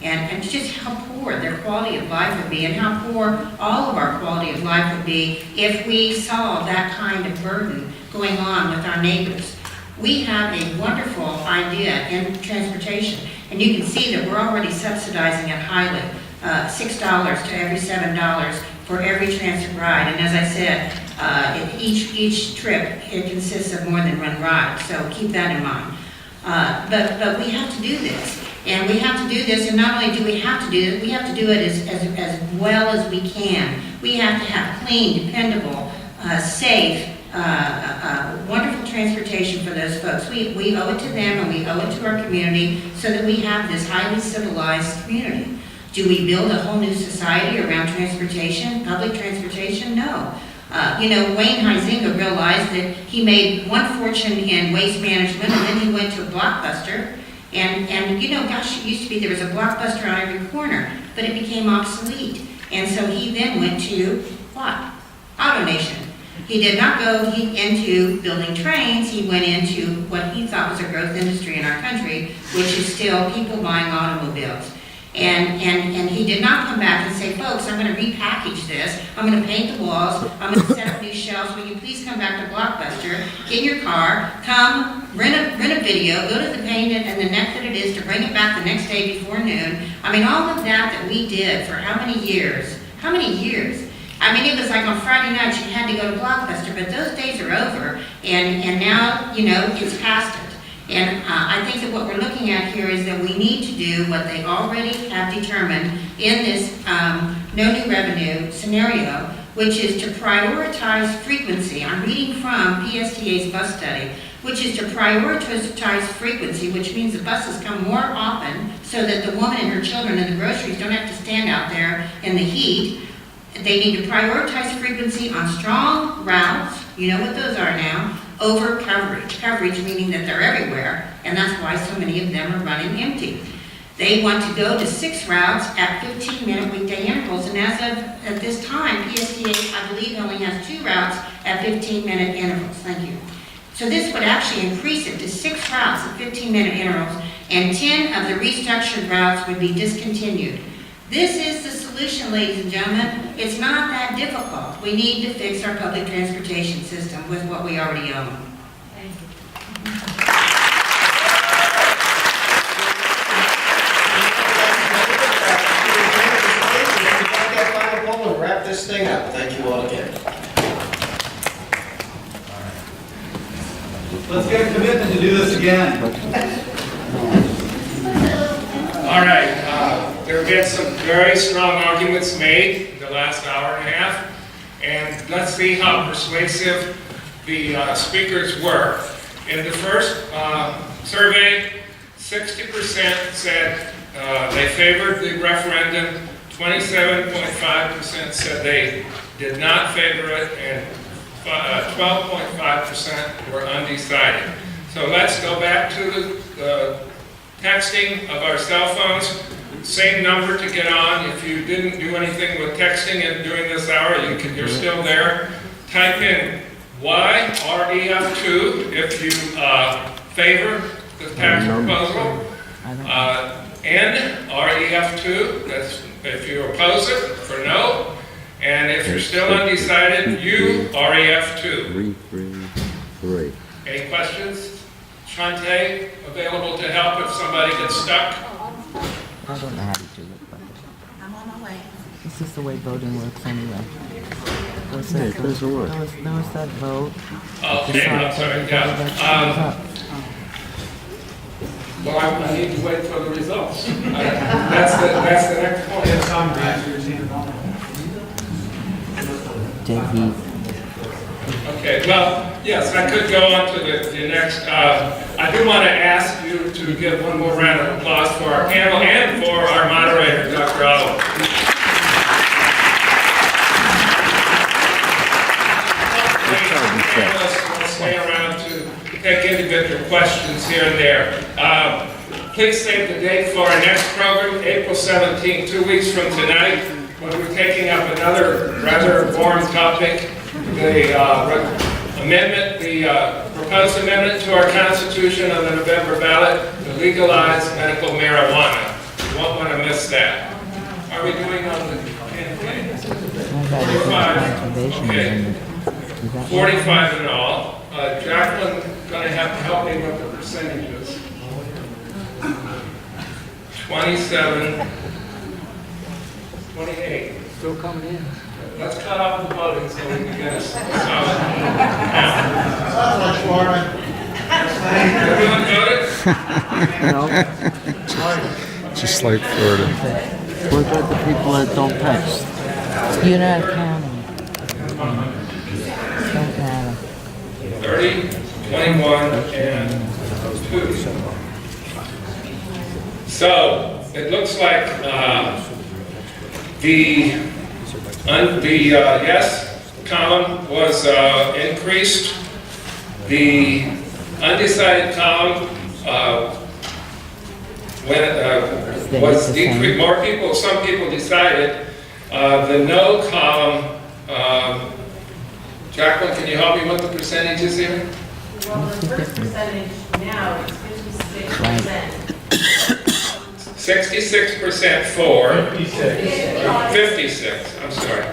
[SPEAKER 3] and just how poor their quality of life would be and how poor all of our quality of life would be if we saw that kind of burden going on with our neighbors. We have a wonderful idea in transportation, and you can see that we're already subsidizing it highly, $6 to every $7 for every transit ride. And as I said, each trip, it consists of more than one ride, so keep that in mind. But we have to do this. And we have to do this, and not only do we have to do it, we have to do it as well as we can. We have to have clean, dependable, safe, wonderful transportation for those folks. We owe it to them and we owe it to our community so that we have this highly civilized community. Do we build a whole new society around transportation, public transportation? No. Wayne Huizinga realized that he made one fortune in waste management, and then he went to a Blockbuster. And gosh, it used to be there was a Blockbuster on every corner, but it became obsolete. And so he then went to what? AutoNation. He did not go into building trains. He went into what he thought was a growth industry in our country, which is still people buying automobiles. And he did not come back and say, folks, I'm going to repackage this. I'm going to paint the walls. I'm going to set up new shelves. Will you please come back to Blockbuster, get in your car, come, rent a video, go to the paint it and the neck that it is to bring it back the next day before noon. I mean, all of that we did for how many years? How many years? I mean, it was like on Friday nights you had to go to Blockbuster, but those days are over, and now, it's past it. And I think that what we're looking at here is that we need to do what they already have determined in this no new revenue scenario, which is to prioritize frequency. I'm reading from PSTA's bus study, which is to prioritize frequency, which means the buses come more often so that the woman and her children and the groceries don't have to stand out there in the heat. They need to prioritize frequency on strong routes, you know what those are now, over coverage. Coverage meaning that they're everywhere, and that's why so many of them are running empty. They want to go to 6 routes at 15-minute weekday intervals, and as of at this time, PSTA, I believe, only has 2 routes at 15-minute intervals. Thank you. So this would actually increase it to 6 routes at 15-minute intervals, and 10 of the restructured routes would be discontinued. This is the solution, ladies and gentlemen. It's not that difficult. We need to fix our public transportation system with what we already own. Thank you.
[SPEAKER 5] Wrap this
[SPEAKER 12] this thing up. Thank you all again.
[SPEAKER 13] Let's get a commitment to do this again.
[SPEAKER 17] All right, there have been some very strong arguments made in the last hour and a half, and let's see how persuasive the speakers were. In the first survey, 60% said they favored the referendum, 27.5% said they did not favor it, and 12.5% were undecided. So let's go back to the texting of our cell phones. Same number to get on. If you didn't do anything with texting and during this hour, you're still there. Type in Y, REF2 if you favor the tax proposal. N, REF2, that's if you oppose it, for no. And if you're still undecided, U, REF2. Any questions? Shante, available to help if somebody gets stuck?
[SPEAKER 23] I don't know how to do it, but
[SPEAKER 3] I'm on my way.
[SPEAKER 23] this is the way voting works anyway.
[SPEAKER 24] Yeah, it doesn't work.
[SPEAKER 23] Notice that vote.
[SPEAKER 17] Okay, I'm sorry, yeah. Well, I need to wait for the results. That's the next point.
[SPEAKER 23] JV.
[SPEAKER 17] Okay, well, yes, I could go on to the next. I do want to ask you to give one more round of applause for our panel and for our moderator, Dr. Oliver. We'll stay around to take individual questions here and there. Please save the date for our next program, April 17th, 2 weeks from tonight, when we're taking up another rather warm topic, the amendment, the proposed amendment to our Constitution on the November ballot to legalize medical marijuana. You won't want to miss that. Are we doing on the campaign? 45. Okay. 45 in all. Jacqueline's going to have to help me with the percentages. 27, 28.
[SPEAKER 23] Still coming in.
[SPEAKER 17] Let's cut off the voting so we can get a solid count. Everyone voted?
[SPEAKER 24] Just like Florida.
[SPEAKER 23] What about the people that don't text? You're not counting. Don't matter.
[SPEAKER 17] 30, 21, and 2. So, it looks like the yes column was increased. The undecided column was decreased. More people, some people decided. The no column, Jacqueline, can you help me with the percentages here?
[SPEAKER 3] Well, the first percentage now is 56%.
[SPEAKER 17] 66% for. 56, I'm sorry.